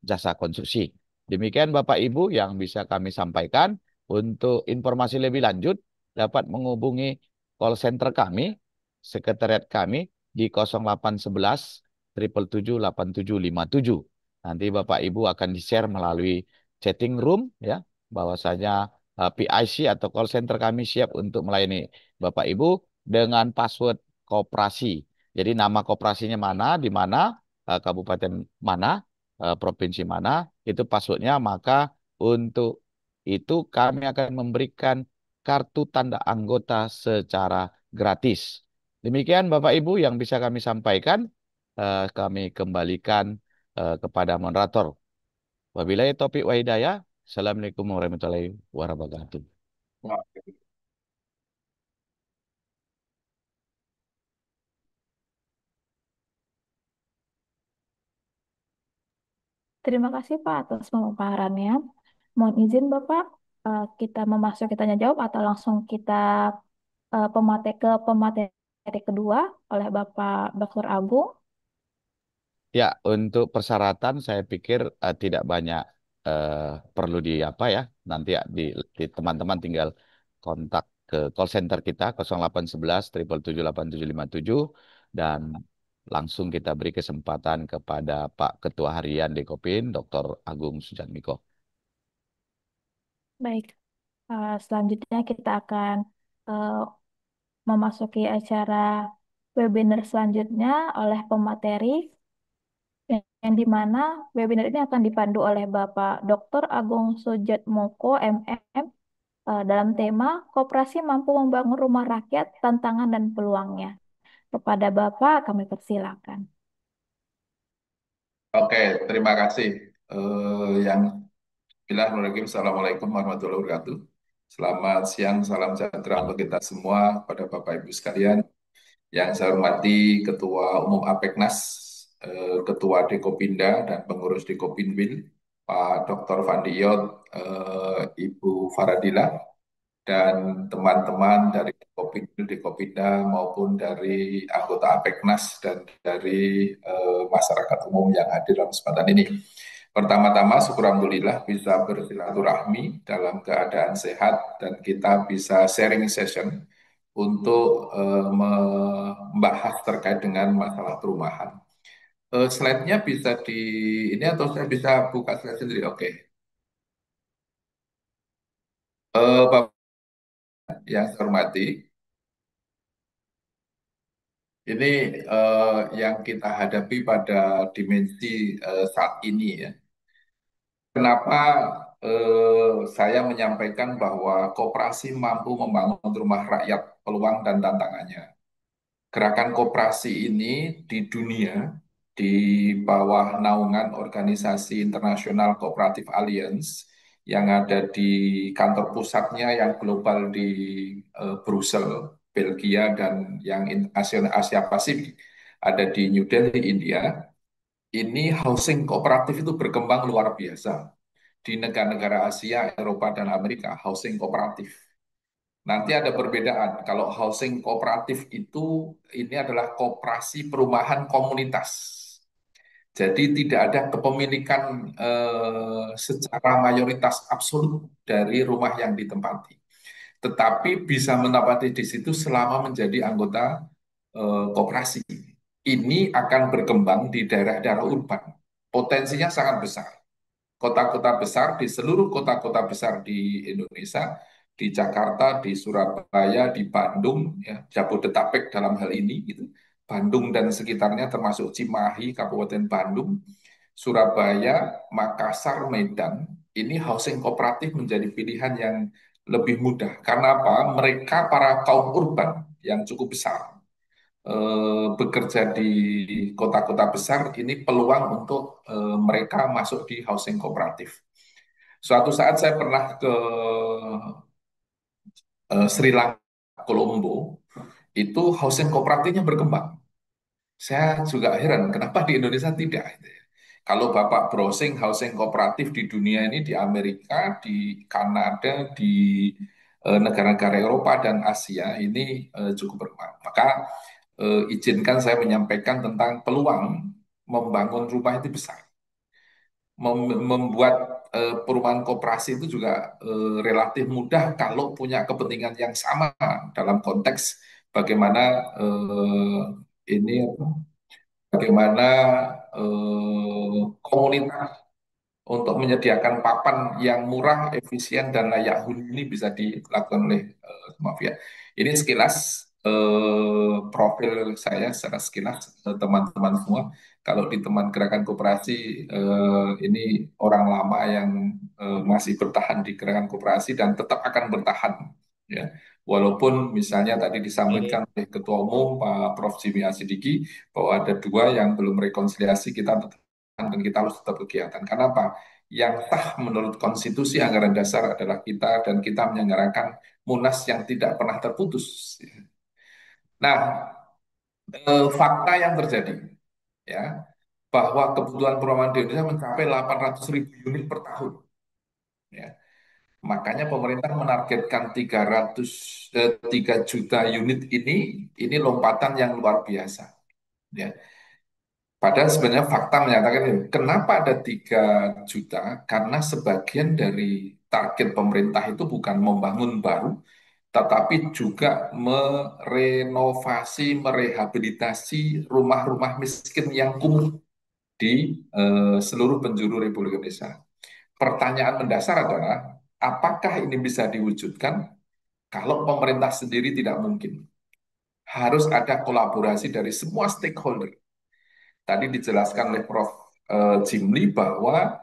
jasa konstruksi. Demikian Bapak Ibu yang bisa kami sampaikan. Untuk informasi lebih lanjut dapat menghubungi call center kami, sekretariat kami di 0811 777 8757. Nanti Bapak Ibu akan di-share melalui chatting room ya, bahwasanya PIC atau call center kami siap untuk melayani Bapak Ibu dengan password koperasi. Jadi nama koperasinya mana, di mana, kabupaten mana, provinsi mana, itu passwordnya. Maka untuk itu kami akan memberikan kartu tanda anggota secara gratis. Demikian Bapak Ibu yang bisa kami sampaikan. Kami kembalikan kepada moderator. Wabillahi taufiq wa hidayah. Assalamualaikum warahmatullahi wabarakatuh. Wah, Terima kasih Pak atas pemaparannya. Mohon izin Bapak, kita memasuki tanya jawab atau langsung kita pemateri kedua oleh Bapak Dr. Agung. Ya, untuk persyaratan saya pikir tidak banyak eh, perlu di apa ya. Nanti ya, di teman-teman tinggal kontak ke call center kita 0811 777 8757 dan langsung kita beri kesempatan kepada Pak Ketua Harian Dekopin, Dr. Agung Sujatmiko. Baik, selanjutnya kita akan eh, memasuki acara webinar selanjutnya oleh pemateri yang di mana webinar ini akan dipandu oleh Bapak Dr. Agung Sujatmoko MM dalam tema Koperasi Mampu Membangun Rumah Rakyat, Tantangan dan Peluangnya. Kepada Bapak kami persilakan. oke, terima kasih. Yang Bismillahirrahmanirrahim. Assalamualaikum warahmatullahi wabarakatuh. Selamat siang, salam sejahtera untuk kita semua, pada Bapak Ibu sekalian. Yang saya hormati Ketua Umum Apeknas, Ketua Dekopinda dan pengurus Dekopinwil, Pak Dr. Fandiyot, Ibu Faradila, dan teman-teman dari Dekopinwil, Dekopinda maupun dari anggota Apeknas dan dari masyarakat umum yang hadir dalam kesempatan ini. Pertama-tama, syukur alhamdulillah bisa bersilaturahmi dalam keadaan sehat dan kita bisa sharing session untuk membahas terkait dengan masalah perumahan. Slide-nya bisa di ini atau saya bisa buka slide sendiri? Oke. Bapak yang saya hormati, ini yang kita hadapi pada dimensi saat ini ya. Kenapa saya menyampaikan bahwa koperasi mampu membangun rumah rakyat, peluang dan tantangannya. Gerakan koperasi ini di dunia, di bawah naungan Organisasi Internasional Cooperative Alliance yang ada di kantor pusatnya yang global di Brussels, Belgia, dan yang Asia Pasifik ada di New Delhi, India. Ini housing kooperatif itu berkembang luar biasa di negara-negara Asia, Eropa, dan Amerika. Housing kooperatif. Nanti ada perbedaan. Kalau housing kooperatif itu ini adalah koperasi perumahan komunitas. Jadi tidak ada kepemilikan secara mayoritas absolut dari rumah yang ditempati. Tetapi bisa menempati di situ selama menjadi anggota koperasi. Ini akan berkembang di daerah-daerah urban. Potensinya sangat besar. Kota-kota besar, di seluruh kota-kota besar di Indonesia, di Jakarta, di Surabaya, di Bandung, ya, Jabodetabek dalam hal ini, gitu. Bandung dan sekitarnya termasuk Cimahi, Kabupaten Bandung, Surabaya, Makassar, Medan, ini housing kooperatif menjadi pilihan yang lebih mudah. Karena apa? Mereka para kaum urban yang cukup besar bekerja di kota-kota besar, ini peluang untuk mereka masuk di housing kooperatif. Suatu saat saya pernah ke Sri Lanka, Colombo, itu housing kooperatifnya berkembang. Saya juga heran, kenapa di Indonesia tidak? Gitu ya. Kalau Bapak browsing housing kooperatif di dunia ini, di Amerika, di Kanada, di negara-negara Eropa dan Asia, ini cukup berkembang. Maka izinkan saya menyampaikan tentang peluang membangun rumah itu besar. Membuat perumahan koperasi itu juga relatif mudah kalau punya kepentingan yang sama dalam konteks bagaimana ini bagaimana komunitas untuk menyediakan papan yang murah, efisien, dan layak huni bisa dilakukan oleh mafia. Ini sekilas profil saya secara sekilas teman-teman semua. Kalau di teman gerakan koperasi ini orang lama yang masih bertahan di gerakan koperasi dan tetap akan bertahan, ya. Walaupun misalnya tadi disampaikan oleh Ketua Umum Pak Prof. Jimmy Asidiki bahwa ada dua yang belum rekonsiliasi, kita tetap dan kita harus tetap kegiatan. Kenapa? Yang sah menurut konstitusi anggaran dasar adalah kita dan kita menyelenggarakan munas yang tidak pernah terputus. Nah, fakta yang terjadi ya bahwa kebutuhan perumahan di Indonesia mencapai 800.000 unit per tahun. Ya. Makanya pemerintah menargetkan 3 juta unit ini lompatan yang luar biasa. Ya. Padahal sebenarnya fakta menyatakan ini. Kenapa ada 3 juta? Karena sebagian dari target pemerintah itu bukan membangun baru, tetapi juga merenovasi, merehabilitasi rumah-rumah miskin yang kumuh di seluruh penjuru Republik Indonesia. Pertanyaan mendasar adalah, apakah ini bisa diwujudkan kalau pemerintah sendiri tidak mungkin? Harus ada kolaborasi dari semua stakeholder. Tadi dijelaskan oleh Prof. Jimli bahwa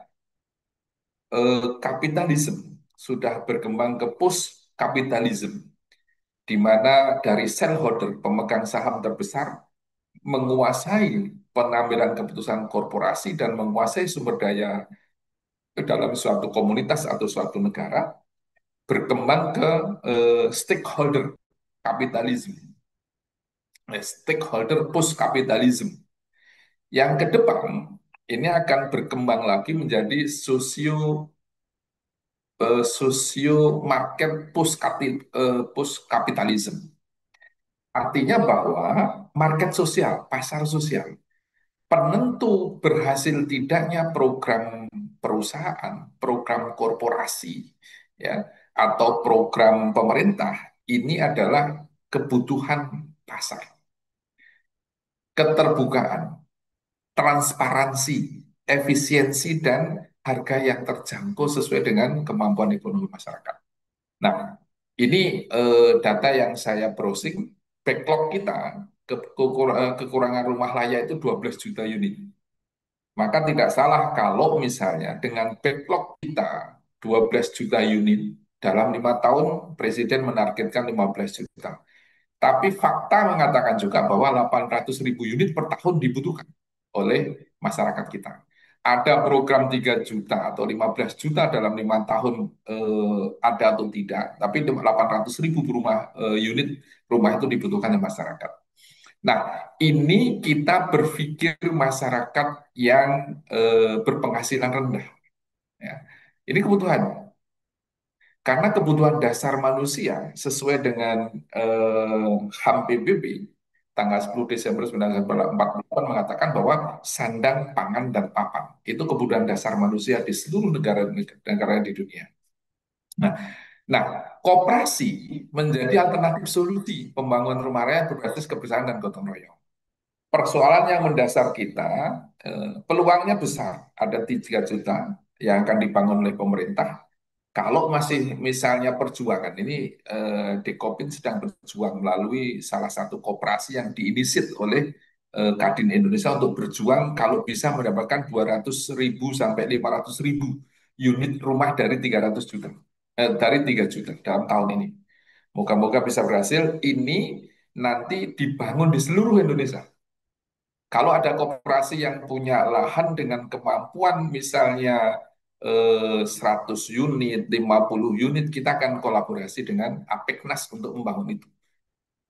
kapitalisme sudah berkembang ke post kapitalisme, di mana dari shareholder, pemegang saham terbesar, menguasai pengambilan keputusan korporasi dan menguasai sumber daya dalam suatu komunitas atau suatu negara, berkembang ke stakeholder kapitalisme, stakeholder post kapitalisme. Yang ke depan ini akan berkembang lagi menjadi sosio market post kapitalisme. Artinya bahwa market sosial, pasar sosial, penentu berhasil tidaknya program perusahaan, program korporasi, ya, atau program pemerintah, ini adalah kebutuhan pasar, keterbukaan, transparansi, efisiensi, dan harga yang terjangkau sesuai dengan kemampuan ekonomi masyarakat. Nah, ini data yang saya browsing, backlog kita, kekurangan rumah layak itu 12 juta unit. Maka tidak salah kalau misalnya dengan backlog kita 12 juta unit, dalam 5 tahun Presiden menargetkan 15 juta. Tapi fakta mengatakan juga bahwa 800.000 unit per tahun dibutuhkan oleh masyarakat kita. Ada program 3 juta atau 15 juta dalam 5 tahun ada atau tidak, tapi 800.000 unit rumah itu dibutuhkan oleh masyarakat. Nah, ini kita berpikir masyarakat yang berpenghasilan rendah. Ya. Ini kebutuhan. Karena kebutuhan dasar manusia sesuai dengan HAM PBB tanggal 10 Desember 1948 mengatakan bahwa sandang, pangan, dan papan itu kebutuhan dasar manusia di seluruh negara di dunia. Nah, koperasi menjadi alternatif solusi pembangunan rumah rakyat berbasis kebersamaan dan gotong royong. Persoalan yang mendasar kita, peluangnya besar, ada 3 juta yang akan dibangun oleh pemerintah. Kalau masih misalnya perjuangan ini, Dekopin sedang berjuang melalui salah satu koperasi yang diinisit oleh Kadin Indonesia untuk berjuang kalau bisa mendapatkan 200.000 sampai 500.000 unit rumah dari 300 juta, dari 3 juta dalam tahun ini. Moga-moga bisa berhasil. Ini nanti dibangun di seluruh Indonesia. Kalau ada koperasi yang punya lahan dengan kemampuan misalnya 100 unit, 50 unit, kita akan kolaborasi dengan Apeknas untuk membangun itu.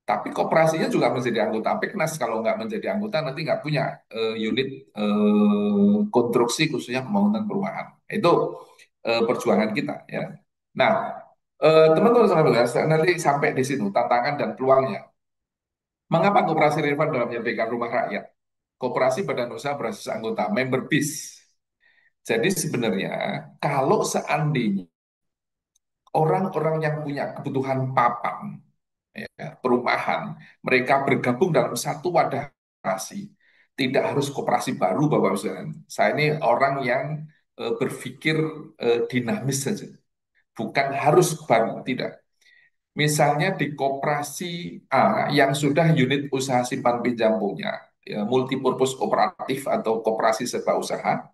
Tapi koperasinya juga menjadi anggota Apeknas. Kalau nggak menjadi anggota, nanti nggak punya unit konstruksi khususnya pembangunan perumahan. Itu perjuangan kita. Ya. Nah, teman-teman nanti sampai di situ tantangan dan peluangnya. Mengapa koperasi relevan dalam menyediakan rumah rakyat? Koperasi badan usaha berbasis anggota, member BIS. Jadi sebenarnya kalau seandainya orang-orang yang punya kebutuhan papan, ya, perumahan, mereka bergabung dalam satu wadah koperasi, tidak harus koperasi baru, Bapak Ibu sekalian. Saya ini orang yang berpikir dinamis saja, bukan harus baru, tidak. Misalnya di koperasi A yang sudah unit usaha simpan pinjam punya, ya, multipurpose kooperatif atau koperasi serba usaha,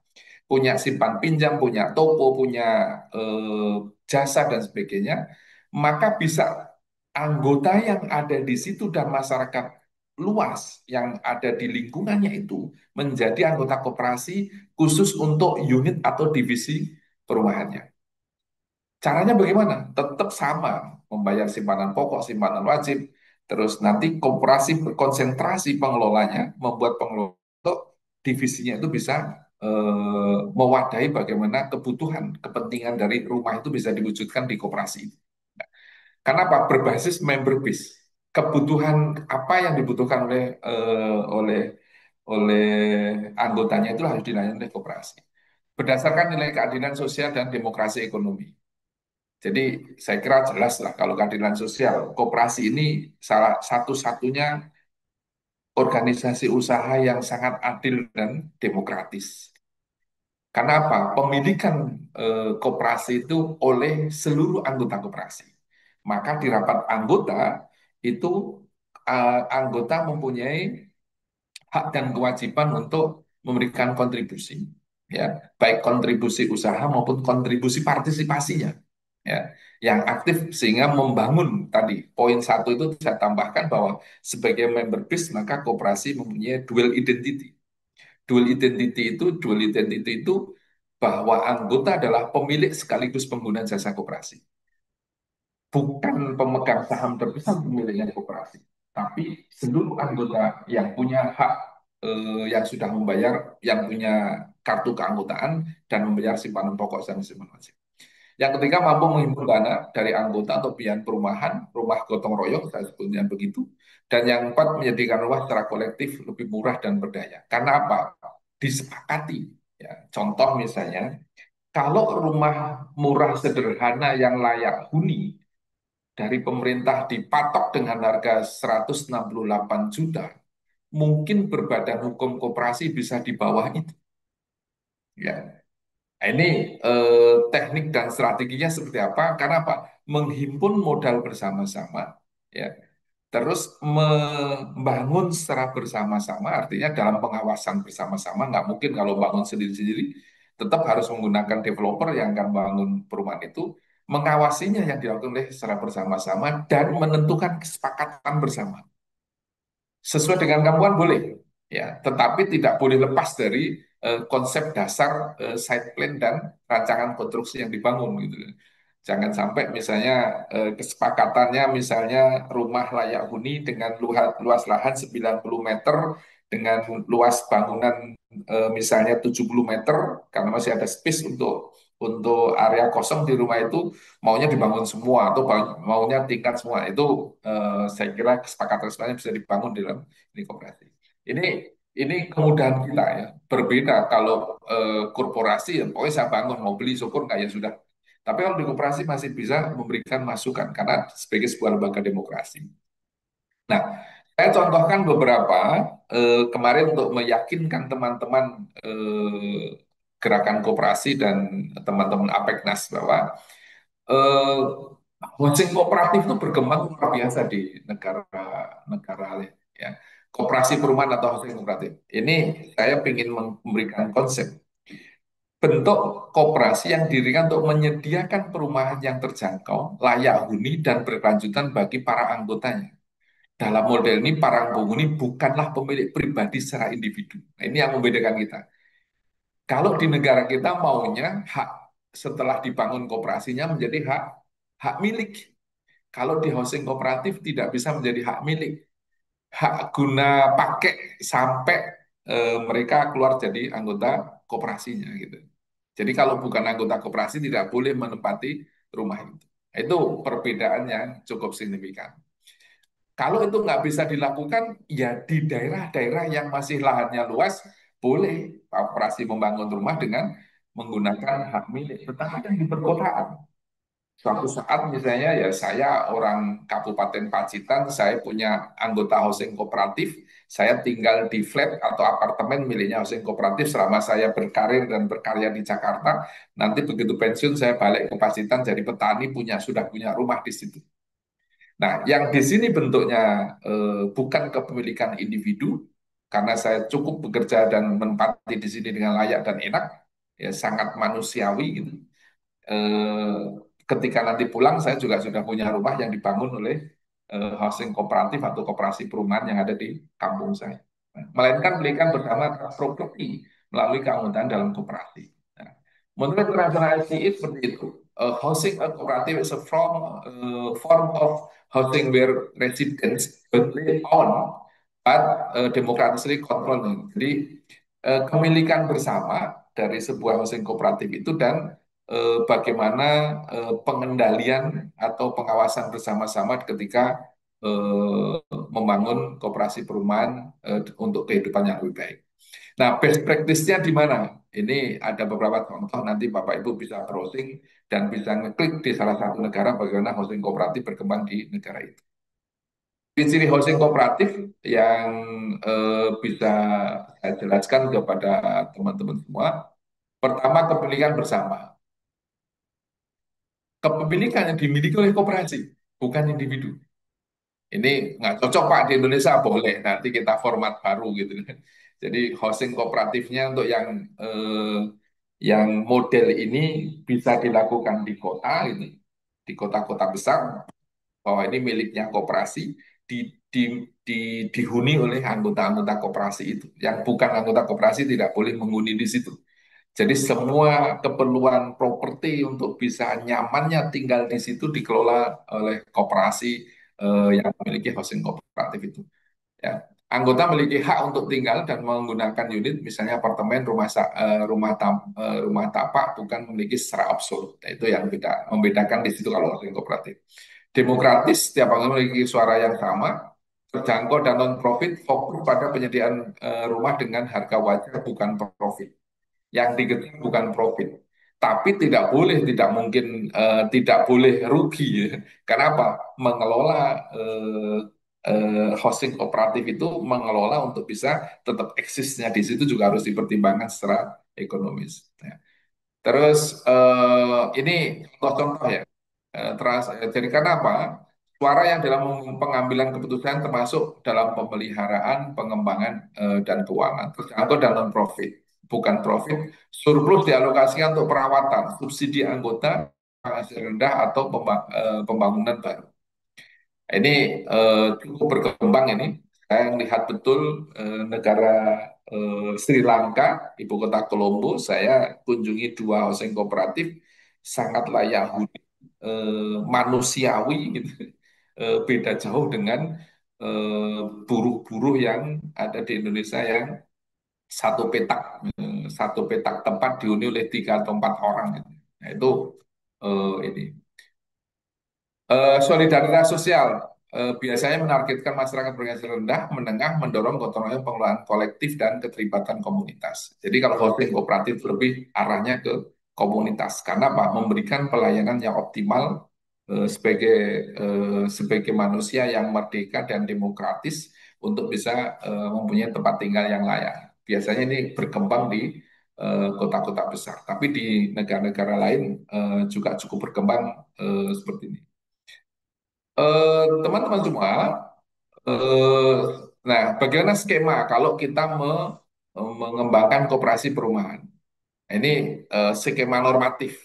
punya simpan pinjam, punya toko, punya eh, jasa dan sebagainya, maka bisa anggota yang ada di situ dan masyarakat luas yang ada di lingkungannya itu menjadi anggota koperasi khusus untuk unit atau divisi perumahannya. Caranya bagaimana? Tetap sama, membayar simpanan pokok, simpanan wajib, terus nanti koperasi berkonsentrasi pengelolanya, membuat pengelola untuk divisinya itu bisa mewadahi bagaimana kebutuhan, kepentingan dari rumah itu bisa diwujudkan di koperasi. Karena apa? Berbasis member base. Kebutuhan apa yang dibutuhkan oleh anggotanya itu harus dilayani oleh koperasi. Berdasarkan nilai keadilan sosial dan demokrasi ekonomi. Jadi saya kira jelas lah kalau keadilan sosial, koperasi ini salah satu-satunya organisasi usaha yang sangat adil dan demokratis. Karena apa? Pemilikan koperasi itu oleh seluruh anggota koperasi. Maka di rapat anggota itu anggota mempunyai hak dan kewajiban untuk memberikan kontribusi, ya, baik kontribusi usaha maupun kontribusi partisipasinya, ya, yang aktif sehingga membangun tadi poin satu itu saya tambahkan bahwa sebagai member base maka koperasi mempunyai dual identity itu bahwa anggota adalah pemilik sekaligus pengguna jasa koperasi, bukan pemegang saham terbesar pemiliknya koperasi, tapi seluruh anggota yang punya hak, yang sudah membayar, yang punya kartu keanggotaan dan membayar simpanan pokok dan simpanan wajib. Yang ketiga, mampu menghimpun dana dari anggota atau pihak perumahan, rumah gotong royong, saya sebutnya begitu. Dan yang keempat, menyediakan rumah secara kolektif lebih murah dan berdaya. Karena apa? Disepakati. Ya. Contoh misalnya, kalau rumah murah sederhana yang layak huni dari pemerintah dipatok dengan harga 168 juta, mungkin berbadan hukum koperasi bisa di bawah itu. Ya. Nah, ini teknik dan strateginya seperti apa? Karena apa? Menghimpun modal bersama-sama, ya. Terus membangun secara bersama-sama, artinya dalam pengawasan bersama-sama. Nggak mungkin kalau bangun sendiri-sendiri, tetap harus menggunakan developer yang akan bangun perumahan itu, mengawasinya yang dilakukan oleh secara bersama-sama dan menentukan kesepakatan bersama. Sesuai dengan kemampuan boleh, ya, tetapi tidak boleh lepas dari konsep dasar site plan dan rancangan konstruksi yang dibangun gitu. Jangan sampai misalnya kesepakatannya misalnya rumah layak huni dengan luas lahan 90 meter dengan luas bangunan misalnya 70 meter karena masih ada space untuk area kosong di rumah itu maunya dibangun semua atau maunya tingkat semua itu saya kira kesepakatan bisa dibangun dalam ini koperasi. Ini ini kemudahan kita ya. Berbeda kalau korporasi ya pokoknya saya bangun mau beli syukur nggak ya sudah. Tapi kalau di koperasi masih bisa memberikan masukan karena sebagai sebuah lembaga demokrasi. Nah, saya contohkan beberapa kemarin untuk meyakinkan teman-teman gerakan koperasi dan teman-teman Apeknas bahwa eh, housing kooperatif itu berkembang luar biasa di negara-negara lain. Ya. Koperasi perumahan atau housing kooperatif. Ini saya ingin memberikan konsep bentuk koperasi yang didirikan untuk menyediakan perumahan yang terjangkau, layak huni, dan berkelanjutan bagi para anggotanya. Dalam model ini, para penghuni bukanlah pemilik pribadi secara individu. Nah, ini yang membedakan kita. Kalau di negara kita maunya hak setelah dibangun koperasinya menjadi hak hak milik. Kalau di housing kooperatif tidak bisa menjadi hak milik, hak guna pakai sampai mereka keluar jadi anggota koperasinya gitu. Jadi kalau bukan anggota koperasi tidak boleh menempati rumah itu. Itu perbedaan yang cukup signifikan. Kalau itu nggak bisa dilakukan, ya di daerah-daerah yang masih lahannya luas, boleh koperasi membangun rumah dengan menggunakan hak milik, tetapi kan di perkotaan. Suatu saat misalnya ya saya orang Kabupaten Pacitan, saya punya anggota housing kooperatif, saya tinggal di flat atau apartemen miliknya housing kooperatif selama saya berkarir dan berkarya di Jakarta, nanti begitu pensiun saya balik ke Pacitan jadi petani sudah punya rumah di situ. Nah, yang di sini bentuknya bukan kepemilikan individu, karena saya cukup bekerja dan menempati di sini dengan layak dan enak, ya sangat manusiawi gitu. eh, Ketika nanti pulang saya juga sudah punya rumah yang dibangun oleh housing kooperatif atau koperasi perumahan yang ada di kampung saya. Melainkan belikan bersama properti melalui keanggotaan dalam koperasi. Nah, menurut international ICE seperti itu. Housing cooperative is a form of housing where residents live on but democratically controlled. Jadi kemilikan bersama dari sebuah housing kooperatif itu dan bagaimana pengendalian atau pengawasan bersama-sama ketika membangun koperasi perumahan untuk kehidupan yang lebih baik. Nah, best practice-nya di mana? Ini ada beberapa contoh, nanti Bapak Ibu bisa browsing dan bisa ngeklik di salah satu negara bagaimana housing kooperatif berkembang di negara itu. Ciri housing kooperatif yang bisa saya jelaskan kepada teman-teman semua. Pertama, kepemilikan bersama. Kepemilikan yang dimiliki oleh koperasi, bukan individu. Ini nggak cocok Pak di Indonesia, boleh. Nanti kita format baru gitu. Jadi housing kooperatifnya untuk yang model ini bisa dilakukan di kota ini, di kota-kota besar, bahwa ini miliknya koperasi, di, di, di, dihuni oleh anggota-anggota koperasi itu. Yang bukan anggota koperasi tidak boleh menghuni di situ. Jadi semua keperluan properti untuk bisa nyamannya tinggal di situ dikelola oleh koperasi yang memiliki housing kooperatif itu. Ya. Anggota memiliki hak untuk tinggal dan menggunakan unit, misalnya apartemen, rumah tapak, bukan memiliki secara absolut. Nah, itu yang membedakan di situ kalau housing kooperatif. Demokratis, setiap anggota memiliki suara yang sama, terjangkau dan non-profit, fokus pada penyediaan rumah dengan harga wajar, bukan profit. Yang dikejar bukan profit. Tapi tidak mungkin tidak boleh rugi. Ya. Kenapa? Mengelola housing kooperatif itu mengelola untuk bisa tetap eksisnya di situ juga harus dipertimbangkan secara ekonomis. Ya. Terus ini contoh-contoh ya. Jadi karena apa? Suara yang dalam pengambilan keputusan termasuk dalam pemeliharaan, pengembangan dan keuangan, terjangkau dan non profit, bukan profit, surplus dialokasikan untuk perawatan, subsidi anggota, penghasilan rendah atau pembangunan baru. Ini cukup berkembang ini. Saya lihat betul negara Sri Lanka, ibu kota Colombo, saya kunjungi dua housing kooperatif, sangat layak huni, manusiawi, gitu. Beda jauh dengan buruh-buruh yang ada di Indonesia yang satu petak, satu petak tempat dihuni oleh 3 atau 4 orang. Gitu. Nah, itu ini. Solidaritas sosial biasanya menargetkan masyarakat berpenghasilan rendah, menengah, mendorong gotong royong pengelolaan kolektif dan keterlibatan komunitas. Jadi kalau housing kooperatif lebih arahnya ke komunitas, karena Pak memberikan pelayanan yang optimal sebagai manusia yang merdeka dan demokratis untuk bisa mempunyai tempat tinggal yang layak. Biasanya ini berkembang di kota-kota besar, tapi di negara-negara lain juga cukup berkembang seperti ini. Teman-teman semua, eh, nah bagaimana skema kalau kita mengembangkan koperasi perumahan? Ini skema normatif.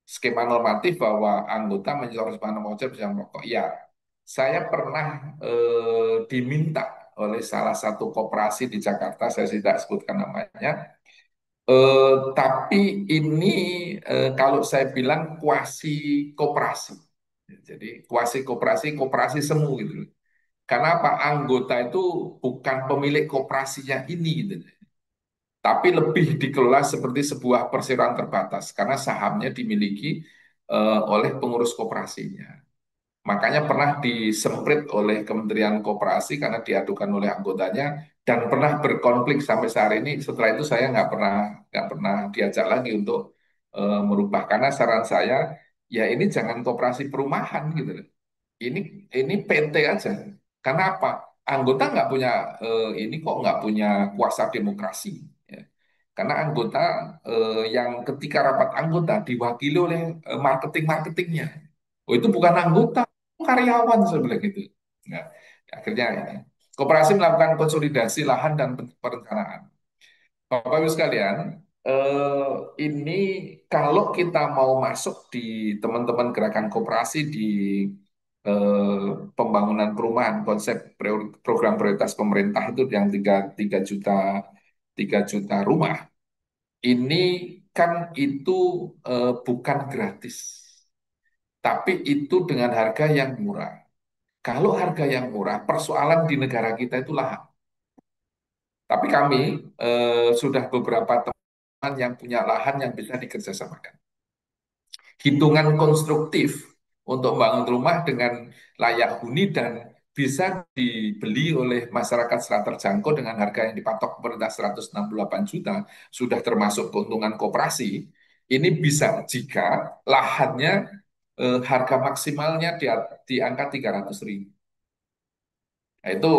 Skema normatif bahwa anggota menyetor sepanjang voucher bisa merokok. Ya, saya pernah diminta oleh salah satu koperasi di Jakarta, saya tidak sebutkan namanya, tapi ini kalau saya bilang kuasi koperasi. Jadi kuasi koperasi, koperasi semu gitu. Karena apa? Anggota itu bukan pemilik koperasinya ini gitu. Tapi lebih dikelola seperti sebuah perseroan terbatas karena sahamnya dimiliki oleh pengurus koperasinya. Makanya pernah disemprit oleh Kementerian Koperasi karena diadukan oleh anggotanya dan pernah berkonflik sampai saat ini. Setelah itu saya nggak pernah diajak lagi untuk merubah karena saran saya ya ini jangan koperasi perumahan gitu loh. Ini ini PT aja. Karena apa? Anggota nggak punya ini kok nggak punya kuasa demokrasi. Ya. Karena anggota yang ketika rapat anggota diwakili oleh marketingnya. Oh itu bukan anggota, karyawan sebenarnya gitu. Nah, akhirnya ini. Koperasi melakukan konsolidasi lahan dan perencanaan. Bapak Ibu sekalian, ini kalau kita mau masuk di teman-teman gerakan koperasi di pembangunan perumahan, konsep program prioritas pemerintah itu yang 3 juta rumah, ini kan itu bukan gratis, tapi itu dengan harga yang murah. Kalau harga yang murah, persoalan di negara kita itu lahan. Tapi kami sudah beberapa teman yang punya lahan yang bisa dikerjasamakan. Hitungan konstruktif untuk membangun rumah dengan layak huni dan bisa dibeli oleh masyarakat secara terjangkau dengan harga yang dipatok pemerintah 168 juta, sudah termasuk keuntungan koperasi, ini bisa jika lahannya harga maksimalnya di angka 300.000. Nah, itu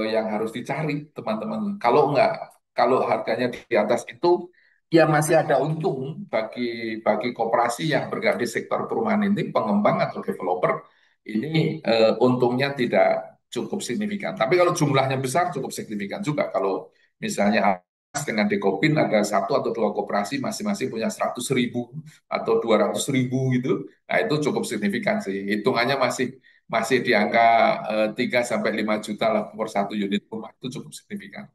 yang harus dicari teman-teman. Kalau harganya di atas itu, ya masih ada untung bagi koperasi yang bergerak di sektor perumahan ini, pengembang atau developer, ini untungnya tidak cukup signifikan. Tapi kalau jumlahnya besar, cukup signifikan juga. Kalau misalnya Anas dengan Dekopin ada satu atau dua koperasi masing-masing punya 100.000 atau 200.000 gitu, nah itu cukup signifikan sih. Hitungannya masih masih di angka 3 sampai 5 juta lah per satu unit rumah itu cukup signifikan.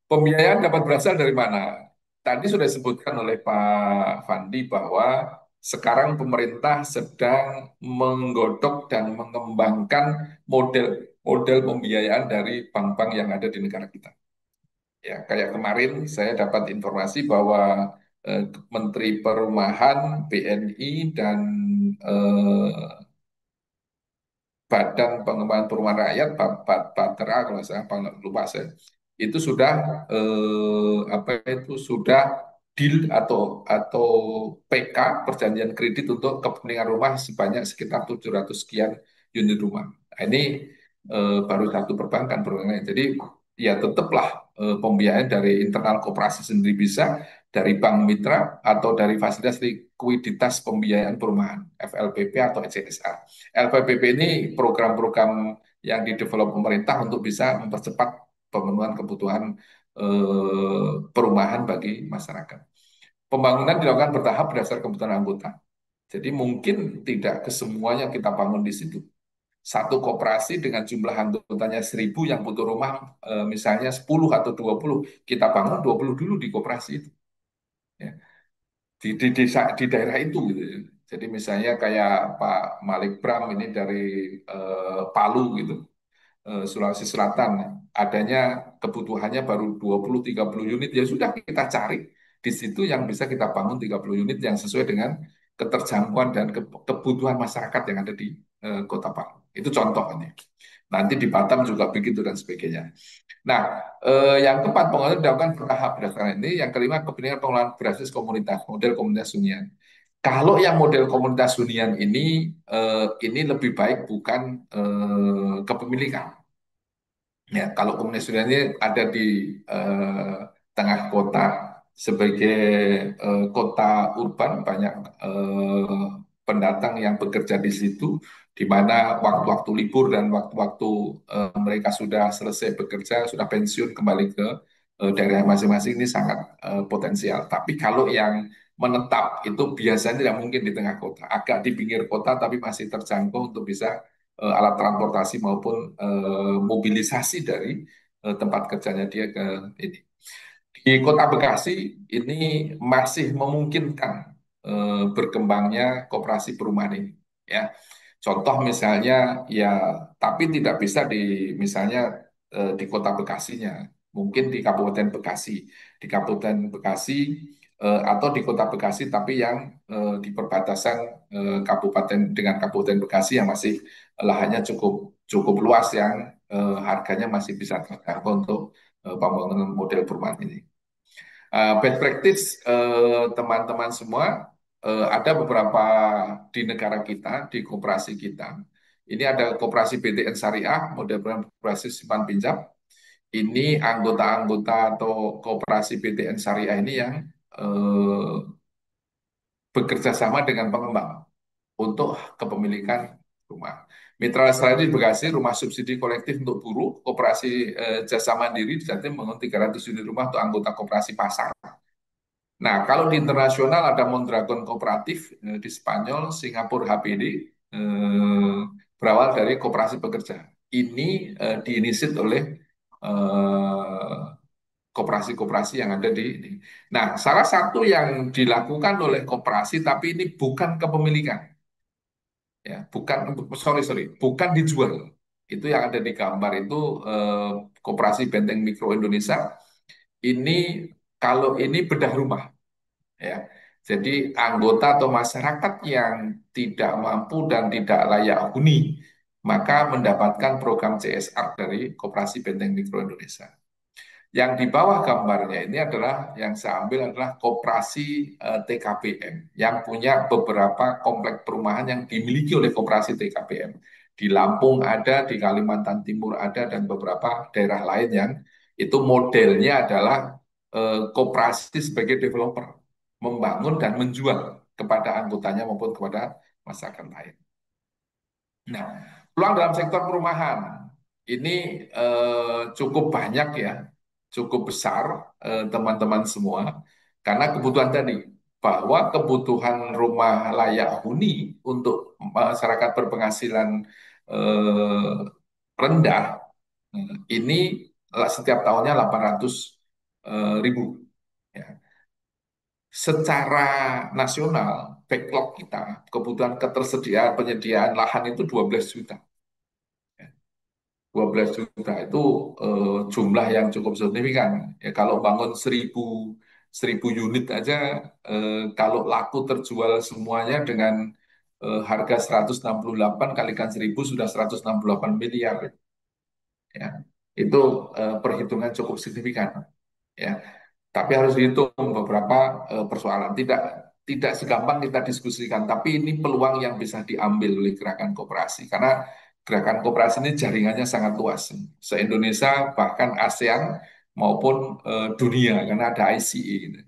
Pembiayaan dapat berasal dari mana? Tadi sudah disebutkan oleh Pak Fandi bahwa sekarang pemerintah sedang menggodok dan mengembangkan model pembiayaan dari bank-bank yang ada di negara kita. Ya, kayak kemarin saya dapat informasi bahwa Menteri Perumahan, BNI dan eh, Badan Pengembangan Perumahan Rakyat, Bapera kalau saya lupa saya, itu sudah apa itu sudah deal atau PK perjanjian kredit untuk kepentingan rumah sebanyak sekitar 700 sekian unit rumah. Nah, ini baru satu perbankan. Jadi ya tetaplah pembiayaan dari internal koperasi sendiri bisa, dari bank mitra atau dari fasilitas likuiditas pembiayaan perumahan FLPP atau CSA. LPPP ini program-program yang didevelop pemerintah untuk bisa mempercepat pemenuhan kebutuhan perumahan bagi masyarakat. Pembangunan dilakukan bertahap berdasar kebutuhan anggota. Jadi mungkin tidak kesemuanya kita bangun di situ. Satu koperasi dengan jumlah anggotanya 1.000 yang butuh rumah misalnya 10 atau 20, kita bangun 20 dulu di koperasi itu. Ya. Di desa di daerah itu gitu. Jadi misalnya kayak Pak Malik Bram ini dari Palu gitu, Sulawesi Selatan, adanya kebutuhannya baru 20-30 unit, ya sudah kita cari di situ yang bisa kita bangun 30 unit yang sesuai dengan keterjangkauan dan kebutuhan masyarakat yang ada di Kota Palu. Itu contohnya. Nanti di Batam juga begitu dan sebagainya. Nah, yang keempat pengelolaan dilakukan bertahap berdasarkan ini. Yang kelima, kepentingan pengelolaan berbasis komunitas, model komunitas hunian. Kalau yang model komunitas hunian ini lebih baik bukan kepemilikan. Ya, kalau komunitas hunian ini ada di eh, tengah kota sebagai kota urban, banyak pendatang yang bekerja di situ, di mana waktu-waktu libur dan waktu-waktu mereka sudah selesai bekerja, sudah pensiun kembali ke daerah masing-masing ini sangat potensial. Tapi kalau yang menetap itu biasanya tidak mungkin di tengah kota, agak di pinggir kota tapi masih terjangkau untuk bisa alat transportasi maupun mobilisasi dari tempat kerjanya dia ke ini. Di Kota Bekasi ini masih memungkinkan berkembangnya koperasi perumahan ini. Ya, contoh misalnya ya, tapi tidak bisa di misalnya di Kota Bekasinya, mungkin di Kabupaten Bekasi. Di Kabupaten Bekasi atau di Kota Bekasi tapi yang di perbatasan kabupaten dengan Kabupaten Bekasi yang masih lahannya cukup cukup luas yang harganya masih bisa terjangkau untuk pembangunan model perumahan ini. Best practice teman-teman semua ada beberapa di negara kita, di koperasi kita. Ini ada koperasi BTN Syariah, model koperasi simpan pinjam. Ini anggota-anggota atau koperasi BTN Syariah ini yang eh, bekerja sama dengan pengembang untuk kepemilikan rumah. Mitra Lestari di Bekasi, rumah subsidi kolektif untuk buruh, koperasi Jasa Mandiri di Jatim membangun 300 unit rumah untuk anggota koperasi pasar. Nah, kalau di internasional ada Mondragon Kooperatif di Spanyol, Singapura HPD, berawal dari koperasi pekerja. Ini diinisit oleh eh, koperasi-koperasi yang ada di ini. Nah, salah satu yang dilakukan oleh koperasi, tapi ini bukan kepemilikan, ya, bukan, sorry, bukan dijual. Itu yang ada di gambar itu Koperasi Benteng Mikro Indonesia. Ini kalau ini bedah rumah, ya. Jadi anggota atau masyarakat yang tidak mampu dan tidak layak huni, maka mendapatkan program CSR dari Koperasi Benteng Mikro Indonesia. Yang di bawah gambarnya ini adalah yang saya ambil adalah koperasi TKPM yang punya beberapa komplek perumahan yang dimiliki oleh koperasi TKPM. Di Lampung ada, di Kalimantan Timur ada, dan beberapa daerah lain yang itu modelnya adalah koperasi sebagai developer, membangun dan menjual kepada anggotanya maupun kepada masyarakat lain. Nah, peluang dalam sektor perumahan ini cukup banyak ya, cukup besar teman-teman semua, karena kebutuhan tadi, bahwa kebutuhan rumah layak huni untuk masyarakat berpenghasilan eh, rendah ini setiap tahunnya 800 ribu. Ya. Secara nasional, backlog kita, kebutuhan ketersediaan penyediaan lahan itu 12 juta. 12 juta itu jumlah yang cukup signifikan. Ya, kalau bangun 1000 unit aja, kalau laku terjual semuanya dengan harga 168 kalikan 1000 sudah 168 miliar. Ya, itu perhitungan cukup signifikan. Ya, tapi harus dihitung beberapa persoalan. Tidak segampang kita diskusikan, tapi ini peluang yang bisa diambil oleh gerakan koperasi. Karena gerakan koperasi ini jaringannya sangat luas. Se-Indonesia, bahkan ASEAN maupun dunia, karena ada ICE. Gitu.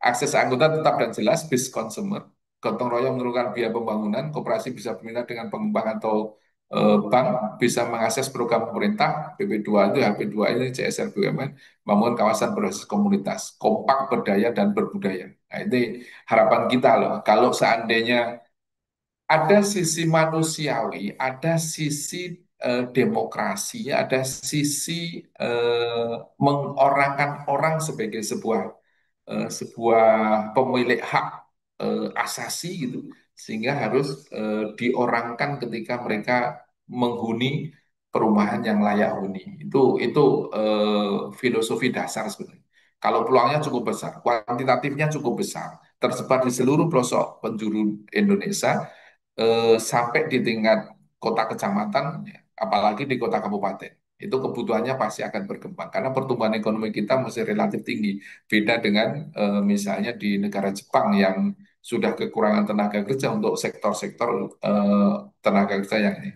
Akses anggota tetap dan jelas, base consumer. Gotong royong menurunkan biaya pembangunan, koperasi bisa berminat dengan pengembang atau bank, bisa mengakses program pemerintah, PP2 itu, HP2 ini, CSR BUMN, membangun kawasan berbasis komunitas, kompak, berdaya, dan berbudaya. Nah, ini harapan kita loh, kalau seandainya ada sisi manusiawi, ada sisi demokrasi, ada sisi mengorangkan orang sebagai sebuah pemilik hak asasi gitu, sehingga harus diorangkan ketika mereka menghuni perumahan yang layak huni. Itu filosofi dasar sebenarnya. Kalau peluangnya cukup besar, kuantitatifnya cukup besar, tersebar di seluruh pelosok penjuru Indonesia, sampai di tingkat kota kecamatan, ya, apalagi di kota kabupaten. Itu kebutuhannya pasti akan berkembang karena pertumbuhan ekonomi kita masih relatif tinggi. Beda dengan misalnya di negara Jepang yang sudah kekurangan tenaga kerja untuk sektor-sektor tenaga kerja yang ini.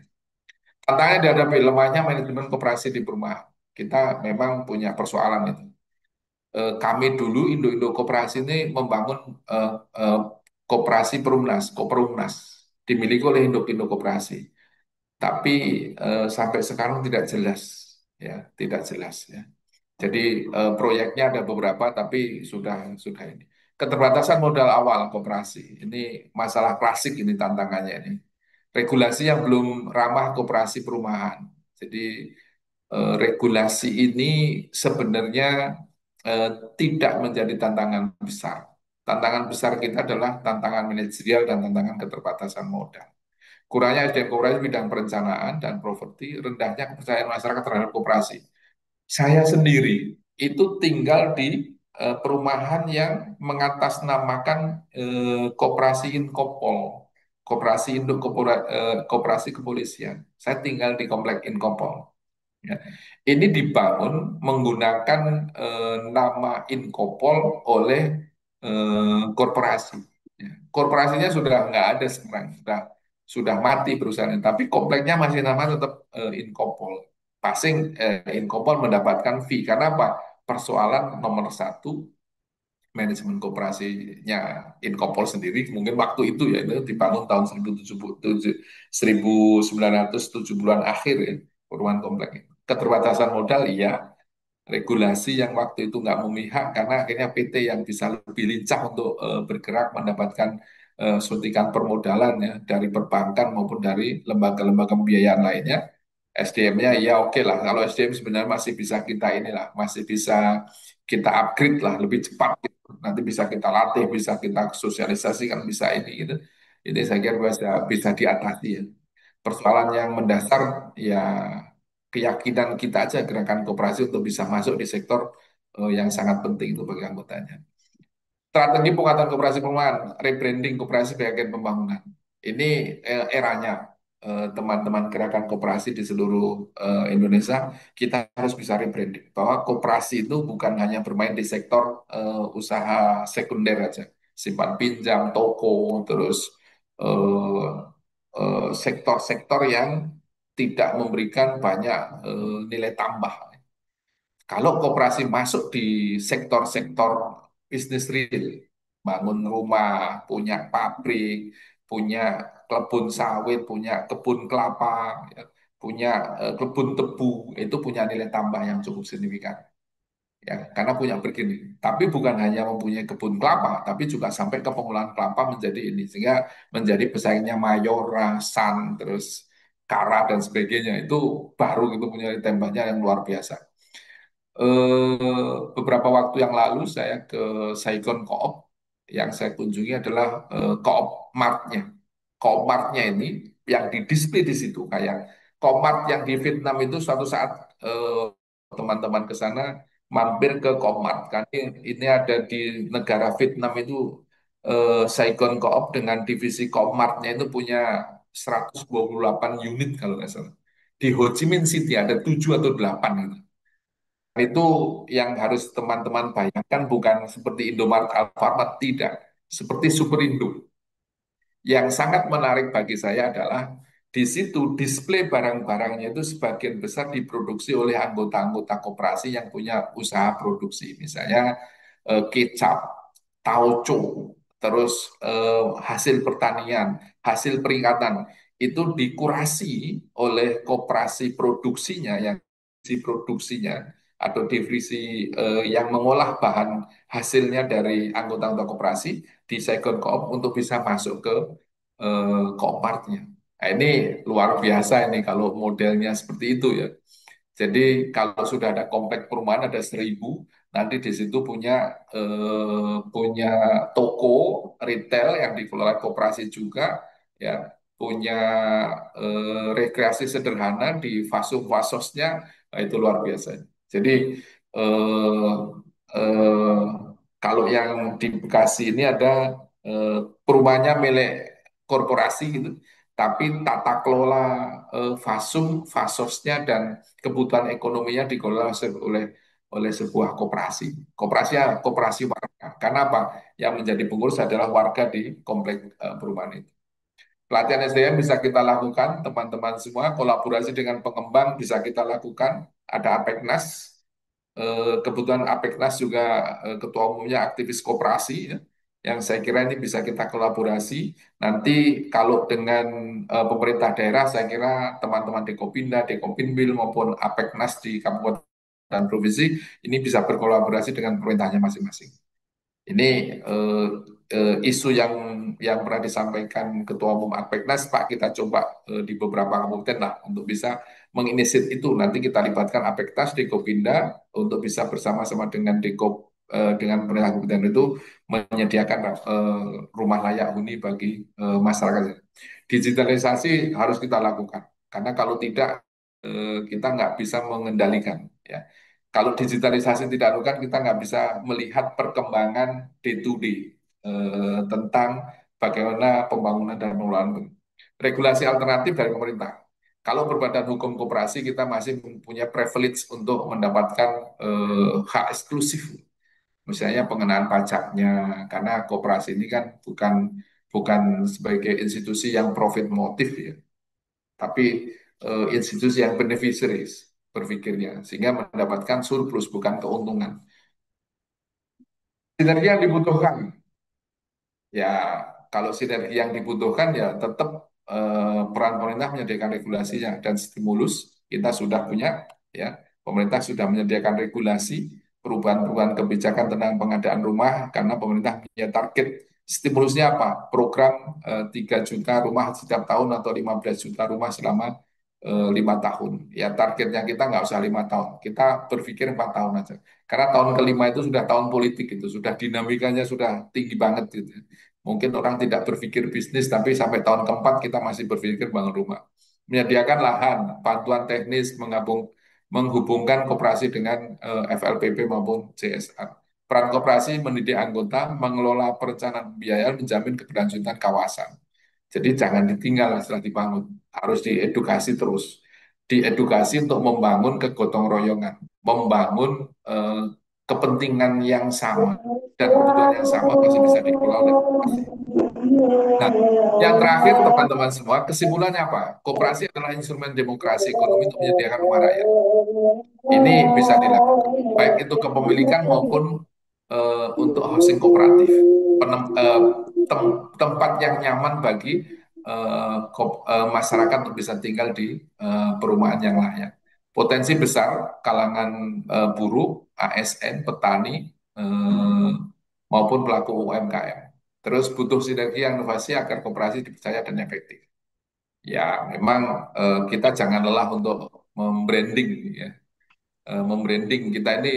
Tantangannya dihadapi lemahnya manajemen koperasi di perumahan. Kita memang punya persoalan itu. Kami dulu Indo-Indo Koperasi ini membangun koperasi Perumnas, Koperumnas, dimiliki oleh Indo-Indo Koperasi. Tapi sampai sekarang tidak jelas, ya, tidak jelas, ya. Jadi proyeknya ada beberapa, tapi sudah ini. Keterbatasan modal awal koperasi, ini masalah klasik ini tantangannya ini. Regulasi yang belum ramah koperasi perumahan. Jadi regulasi ini sebenarnya eh, tidak menjadi tantangan besar. Tantangan besar kita adalah tantangan manajerial dan tantangan keterbatasan modal. Kurangnya SDM koperasi bidang perencanaan dan properti, rendahnya kepercayaan masyarakat terhadap koperasi. Saya sendiri itu tinggal di perumahan yang mengatasnamakan koperasi Inkopol, koperasi induk koperasi kepolisian. Saya tinggal di komplek Inkopol. Ya. Ini dibangun menggunakan nama Inkopol oleh korporasi. Ya. Korporasinya sudah nggak ada sekarang, sudah mati perusahaannya. Tapi kompleknya masih nama tetap Inkopol. Passing Inkopol mendapatkan fee karena apa? Persoalan nomor satu, manajemen koperasinya Inkopol sendiri mungkin waktu itu ya itu dibangun tahun 1970-an akhir ya perumahan komplek itu. Keterbatasan modal iya, regulasi yang waktu itu nggak memihak karena akhirnya PT yang bisa lebih lincah untuk bergerak mendapatkan suntikan permodalan ya dari perbankan maupun dari lembaga-lembaga pembiayaan lainnya. SDM-nya ya oke lah. Kalau SDM sebenarnya masih bisa kita inilah, masih bisa kita upgrade lah lebih cepat gitu. Nanti bisa kita latih, bisa kita sosialisasikan, bisa ini gitu. Ini saya kira bisa bisa diatasi ya. Persoalan yang mendasar ya keyakinan kita aja gerakan koperasi untuk bisa masuk di sektor yang sangat penting itu bagi anggotanya. Strategi penguatan koperasi perumahan, rebranding koperasi sebagai agen pembangunan. Ini eranya teman-teman gerakan koperasi di seluruh Indonesia, kita harus bisa rebranding. Bahwa koperasi itu bukan hanya bermain di sektor usaha sekunder aja. Simpan pinjam, toko, terus sektor-sektor yang tidak memberikan banyak nilai tambah. Kalau koperasi masuk di sektor-sektor bisnis real, bangun rumah, punya pabrik, punya kebun sawit, punya kebun kelapa, ya, punya kebun tebu, itu punya nilai tambah yang cukup signifikan. Ya, karena punya bergening. Tapi bukan hanya mempunyai kebun kelapa, tapi juga sampai ke pengolahan kelapa menjadi ini, sehingga menjadi pesaingnya Mayora, Sun, terus Kara dan sebagainya. Itu baru itu punya nilai tambahnya yang luar biasa. Beberapa waktu yang lalu saya ke Saigon Co-op, yang saya kunjungi adalah Co-op Mart-nya. Co-op Mart-nya ini yang di display di situ kayak Co-op Mart yang di Vietnam itu suatu saat teman-teman ke sana mampir ke Co-op Mart. Karena ini ada di negara Vietnam itu Saigon Co-op dengan divisi Co-op Mart-nya itu punya 128 unit kalau nggak salah. Di Ho Chi Minh City ada 7 atau 8 gitu. Itu yang harus teman-teman bayangkan bukan seperti Indomaret, Alfamart, tidak. Seperti Superindo. Yang sangat menarik bagi saya adalah di situ display barang-barangnya itu sebagian besar diproduksi oleh anggota-anggota koperasi yang punya usaha produksi. Misalnya kecap, tauco, terus hasil pertanian, hasil peringatan itu dikurasi oleh koperasi produksinya yang divisi produksinya atau divisi yang mengolah bahan hasilnya dari anggota-anggota koperasi di Saigon Co-op untuk bisa masuk ke Co-op-nya. Nah, ini luar biasa ini kalau modelnya seperti itu ya. Jadi kalau sudah ada komplek perumahan ada 1.000, nanti di situ punya toko retail yang dikelola koperasi juga, ya punya rekreasi sederhana di fasum-fasosnya, nah, itu luar biasa. Jadi eh, eh, kalau yang di Bekasi ini ada eh, perumahannya milik korporasi gitu, tapi tata kelola fasum, fasosnya dan kebutuhan ekonominya dikelola oleh oleh sebuah koperasi. Koperasinya koperasi warga. Karena apa? Yang menjadi pengurus adalah warga di komplek perumahan itu. Pelatihan SDM bisa kita lakukan, teman-teman semua. Kolaborasi dengan pengembang bisa kita lakukan. Ada APEKNAS, kebetulan APEKNAS juga ketua umumnya aktivis koperasi ya, yang saya kira ini bisa kita kolaborasi. Nanti kalau dengan pemerintah daerah, saya kira teman-teman Dekopinda, Dekopinbil maupun APEKNAS di kabupaten dan provinsi ini bisa berkolaborasi dengan pemerintahnya masing-masing. Ini isu yang pernah disampaikan Ketua Umum Apeknas, Pak, kita coba di beberapa kabupaten lah untuk bisa menginisiat itu. Nanti kita libatkan Apektas, Dekopinda untuk bisa bersama-sama dengan dengan pemerintah kabupaten itu menyediakan rumah layak huni bagi masyarakat. Digitalisasi harus kita lakukan karena kalau tidak kita nggak bisa mengendalikan ya. Kalau digitalisasi tidak dilakukan, kita nggak bisa melihat perkembangan day to day tentang bagaimana pembangunan dan pengelolaan regulasi alternatif dari pemerintah. Kalau berbadan hukum koperasi, kita masih mempunyai privilege untuk mendapatkan hak eksklusif, misalnya pengenaan pajaknya, karena koperasi ini kan bukan bukan sebagai institusi yang profit motif ya, tapi institusi yang beneficiaries berpikirnya, sehingga mendapatkan surplus bukan keuntungan. Sinergi yang dibutuhkan, ya kalau sinergi yang dibutuhkan ya tetap peran pemerintah menyediakan regulasinya dan stimulus kita sudah punya, ya pemerintah sudah menyediakan regulasi perubahan-perubahan kebijakan tentang pengadaan rumah karena pemerintah punya target. Stimulusnya apa? Program 3 juta rumah setiap tahun atau 15 juta rumah selama 5 tahun. Ya targetnya kita nggak usah 5 tahun, kita berpikir 4 tahun aja. Karena tahun kelima itu sudah tahun politik, itu sudah dinamikanya sudah tinggi banget gitu. Mungkin orang tidak berpikir bisnis, tapi sampai tahun keempat kita masih berpikir bangun rumah. Menyediakan lahan, bantuan teknis, menghubungkan koperasi dengan FLPP maupun CSR. Peran koperasi mendidik anggota, mengelola perencanaan pembiayaan, menjamin keberlanjutan kawasan. Jadi jangan ditinggal setelah dibangun, harus diedukasi terus. Diedukasi untuk membangun kegotong royongan, membangun eh, kepentingan yang sama dan kebutuhan yang sama masih bisa dikelola oleh koperasi. Nah, yang terakhir teman-teman semua, kesimpulannya apa? Koperasi adalah instrumen demokrasi ekonomi untuk menyediakan rumah rakyat. Ini bisa dilakukan, baik itu kepemilikan maupun untuk housing kooperatif, tempat yang nyaman bagi masyarakat untuk bisa tinggal di perumahan yang layak. Potensi besar kalangan buruh, ASN, petani, eh, maupun pelaku UMKM. Terus butuh sinergi yang inovasi agar koperasi dipercaya dan efektif. Ya, memang kita jangan lelah untuk membranding ya, membranding kita ini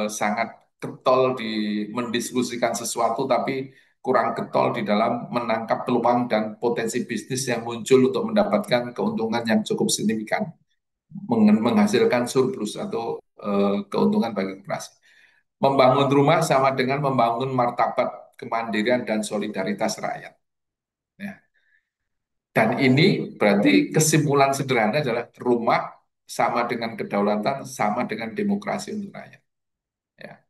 sangat getol di mendiskusikan sesuatu tapi kurang getol di dalam menangkap peluang dan potensi bisnis yang muncul untuk mendapatkan keuntungan yang cukup signifikan, menghasilkan surplus atau keuntungan bagi koperasi. Membangun rumah sama dengan membangun martabat kemandirian dan solidaritas rakyat. Ya. Dan ini berarti kesimpulan sederhana adalah rumah sama dengan kedaulatan, sama dengan demokrasi untuk rakyat. Ya.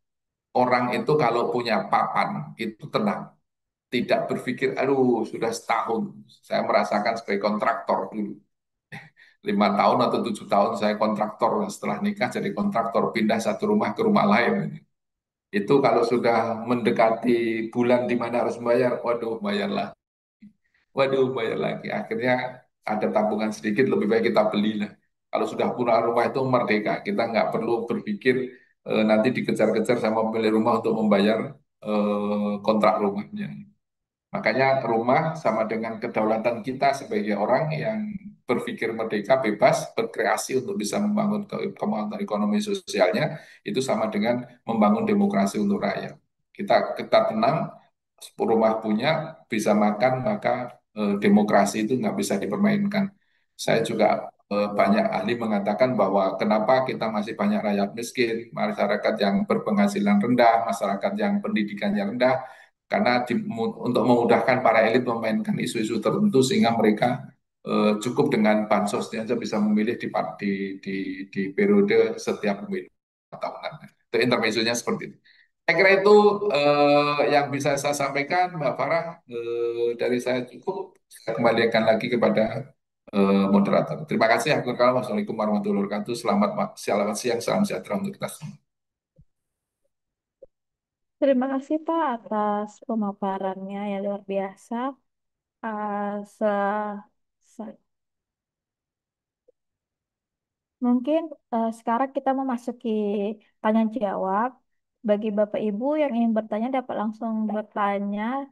Orang itu kalau punya papan itu tenang, tidak berpikir, aduh sudah setahun saya merasakan sebagai kontraktor dulu. 5 tahun atau 7 tahun saya kontraktor, setelah nikah jadi kontraktor, pindah satu rumah ke rumah lain. Itu kalau sudah mendekati bulan di mana harus bayar, waduh bayarlah. Waduh, bayar lagi. Akhirnya ada tabungan sedikit, lebih baik kita belilah. Kalau sudah punya rumah itu merdeka. Kita nggak perlu berpikir nanti dikejar-kejar sama pemilik rumah untuk membayar kontrak rumahnya. Makanya rumah sama dengan kedaulatan kita sebagai orang yang berpikir merdeka, bebas, berkreasi untuk bisa membangun kemampuan ekonomi sosialnya, itu sama dengan membangun demokrasi untuk rakyat. Kita tenang, rumah punya, bisa makan, maka demokrasi itu nggak bisa dipermainkan. Saya juga banyak ahli mengatakan bahwa kenapa kita masih banyak rakyat miskin, masyarakat yang berpenghasilan rendah, masyarakat yang pendidikannya rendah, karena untuk memudahkan para elit memainkan isu-isu tertentu sehingga mereka cukup dengan bansosnya saja bisa memilih di, di periode setiap pemilu tahunan. Itu intermezzonya seperti itu. Saya kira itu yang bisa saya sampaikan, Mbak Farah. Dari saya cukup. Saya kembalikan lagi kepada moderator. Terima kasih. Assalamualaikum warahmatullahi wabarakatuh. Selamat siang, salam sejahtera untuk kita semua. Terima kasih Pak atas pemaparannya yang luar biasa. Uh, se, se- Mungkin sekarang kita memasuki tanya jawab. Bagi Bapak Ibu yang ingin bertanya dapat langsung bertanya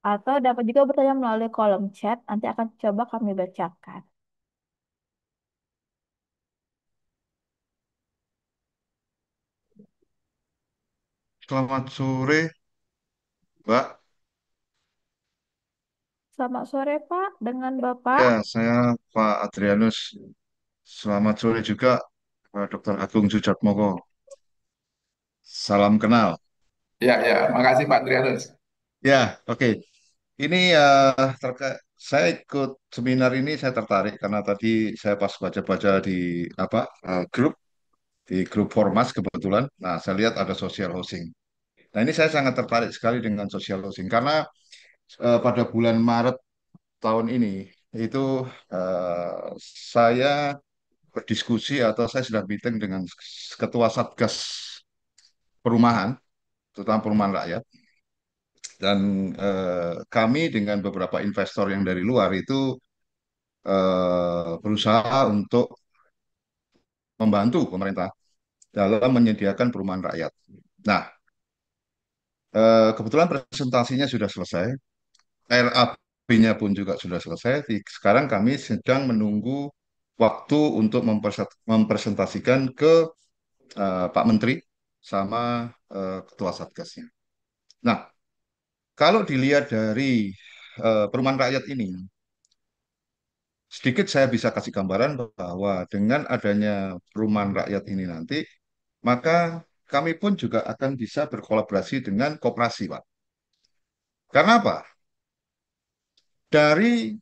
atau dapat juga bertanya melalui kolom chat. Nanti akan coba kami bacakan. Selamat sore, Mbak. Selamat sore Pak, dengan Bapak. Ya, saya Pak Adrianus. Selamat sore juga, Pak Dr. Agung Sujatmoko. Salam kenal. Ya, ya, makasih Pak Trianus. Ya, oke. Ini terkait saya ikut seminar ini saya tertarik karena tadi saya pas baca-baca di apa grup di grup Formas kebetulan. Nah, saya lihat ada social housing. Nah, ini saya sangat tertarik sekali dengan social housing karena pada bulan Maret tahun ini itu eh, saya berdiskusi atau saya sudah meeting dengan ketua Satgas Perumahan, terutama perumahan rakyat. Dan kami dengan beberapa investor yang dari luar itu berusaha untuk membantu pemerintah dalam menyediakan perumahan rakyat. Nah, kebetulan presentasinya sudah selesai, RAP-nya pun juga sudah selesai. Sekarang kami sedang menunggu waktu untuk mempresentasikan ke Pak Menteri sama Ketua Satgasnya. Nah, kalau dilihat dari perumahan rakyat ini, sedikit saya bisa kasih gambaran bahwa dengan adanya perumahan rakyat ini nanti, maka kami pun juga akan bisa berkolaborasi dengan koperasi, Pak. Karena apa? Dari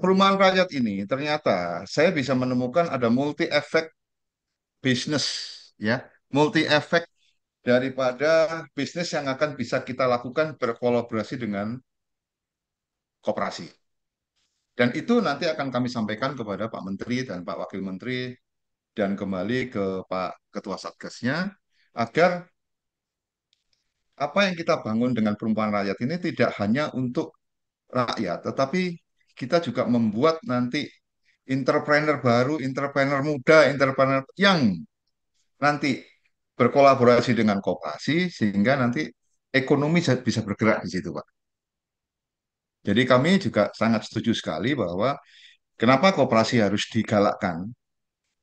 perumahan rakyat ini ternyata saya bisa menemukan ada multi efek bisnis, ya, multi efek daripada bisnis yang akan bisa kita lakukan berkolaborasi dengan koperasi. Dan itu nanti akan kami sampaikan kepada Pak Menteri dan Pak Wakil Menteri dan kembali ke Pak Ketua Satgasnya agar apa yang kita bangun dengan perumahan rakyat ini tidak hanya untuk rakyat, tetapi kita juga membuat nanti entrepreneur baru, entrepreneur muda, entrepreneur yang nanti berkolaborasi dengan koperasi sehingga nanti ekonomi bisa bergerak di situ, Pak. Jadi kami juga sangat setuju sekali bahwa kenapa koperasi harus digalakkan.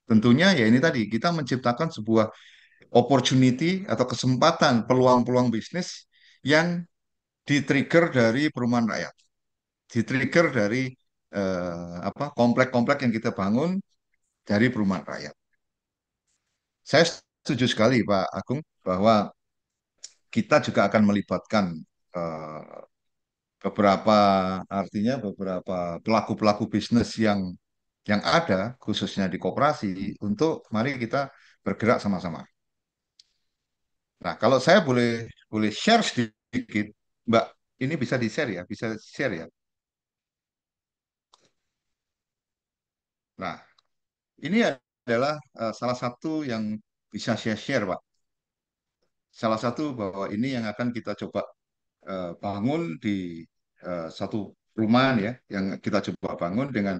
Tentunya ya ini tadi kita menciptakan sebuah opportunity atau kesempatan peluang-peluang bisnis yang di-trigger dari perumahan rakyat, di-trigger dari apa komplek-komplek yang kita bangun dari perumahan rakyat. Saya setuju sekali Pak Agung bahwa kita juga akan melibatkan eh, beberapa artinya beberapa pelaku-pelaku bisnis yang ada khususnya di koperasi untuk mari kita bergerak sama-sama. Nah, kalau saya boleh boleh share sedikit, Mbak, ini bisa di-share ya, bisa share ya. Nah, ini adalah salah satu yang bisa saya share, Pak. Salah satu bahwa ini yang akan kita coba bangun di satu perumahan ya, yang kita coba bangun dengan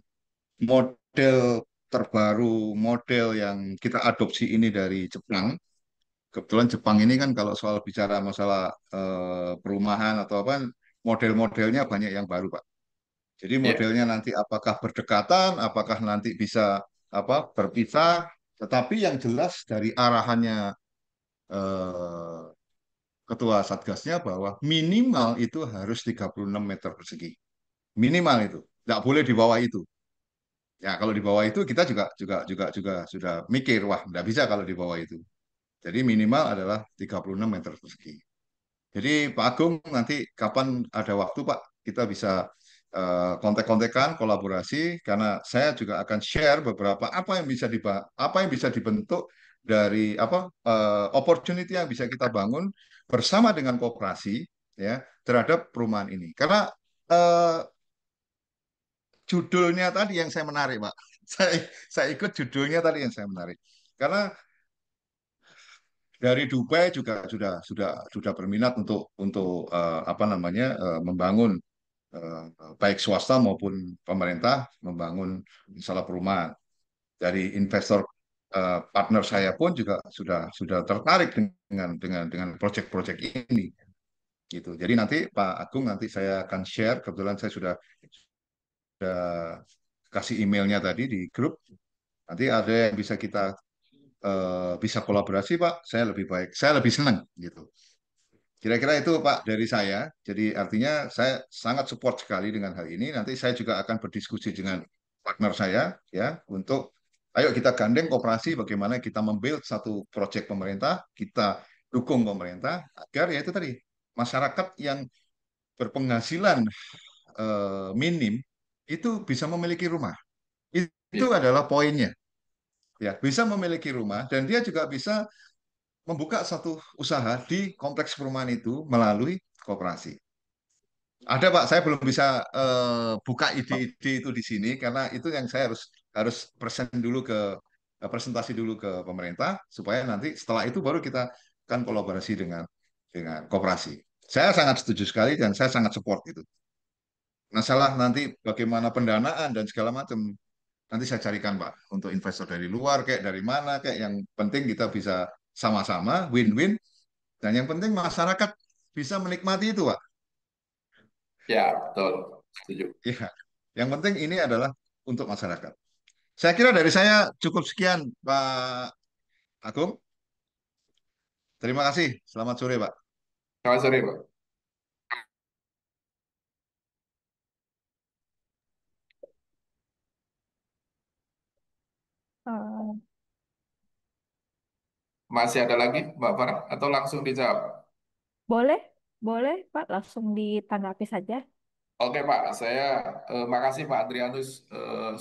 model terbaru, model yang kita adopsi ini dari Jepang. Kebetulan Jepang ini kan kalau soal bicara masalah perumahan atau apa, model-modelnya banyak yang baru, Pak. Jadi Ya, modelnya nanti apakah berdekatan, apakah nanti bisa apa berpisah, tetapi yang jelas dari arahannya eh, Ketua Satgasnya bahwa minimal itu harus 36 meter persegi. Minimal itu, nggak boleh di bawah itu. Ya kalau di bawah itu kita juga sudah mikir, wah nggak bisa kalau di bawah itu. Jadi minimal adalah 36 meter persegi. Jadi Pak Agung nanti kapan ada waktu Pak kita bisa kontak-kontakan kolaborasi karena saya juga akan share beberapa apa yang bisa dibentuk dari apa opportunity yang bisa kita bangun bersama dengan koperasi ya terhadap perumahan ini. Karena eh, judulnya tadi yang saya menarik Pak. Saya saya ikut judulnya tadi yang saya menarik. Karena dari Dubai juga sudah berminat untuk apa namanya membangun eh, baik swasta maupun pemerintah membangun misalnya perumahan. Dari investor partner saya pun juga sudah tertarik dengan proyek-proyek ini gitu. Jadi nanti Pak Agung nanti saya akan share kebetulan saya sudah kasih emailnya tadi di grup. Nanti ada yang bisa kita bisa kolaborasi Pak, saya lebih baik, saya lebih senang gitu. Kira-kira itu Pak dari saya. Jadi artinya saya sangat support sekali dengan hal ini. Nanti saya juga akan berdiskusi dengan partner saya ya untuk ayo kita gandeng koperasi bagaimana kita membuild satu proyek pemerintah, kita dukung pemerintah agar ya itu tadi masyarakat yang berpenghasilan minim itu bisa memiliki rumah. Itu Ya. adalah poinnya. Ya, bisa memiliki rumah dan dia juga bisa membuka satu usaha di kompleks perumahan itu melalui koperasi. Ada Pak, saya belum bisa buka ide-ide itu di sini karena itu yang saya harus harus presentasi dulu ke pemerintah supaya nanti setelah itu baru kita akan kolaborasi dengan koperasi. Saya sangat setuju sekali dan saya sangat support itu. Masalah nanti bagaimana pendanaan dan segala macam nanti saya carikan Pak untuk investor dari luar kayak dari mana kayak yang penting kita bisa sama-sama win-win dan yang penting masyarakat bisa menikmati itu Pak. Ya, betul. Setuju. Iya. Yang penting ini adalah untuk masyarakat. Saya kira dari saya cukup sekian Pak Agung. Terima kasih. Selamat sore Pak. Selamat sore, Pak. Eh, Masih ada lagi, Mbak Farah? Atau langsung dijawab? boleh, boleh Pak, langsung ditanggapi saja. Oke, Pak. Saya makasih Pak Adrianus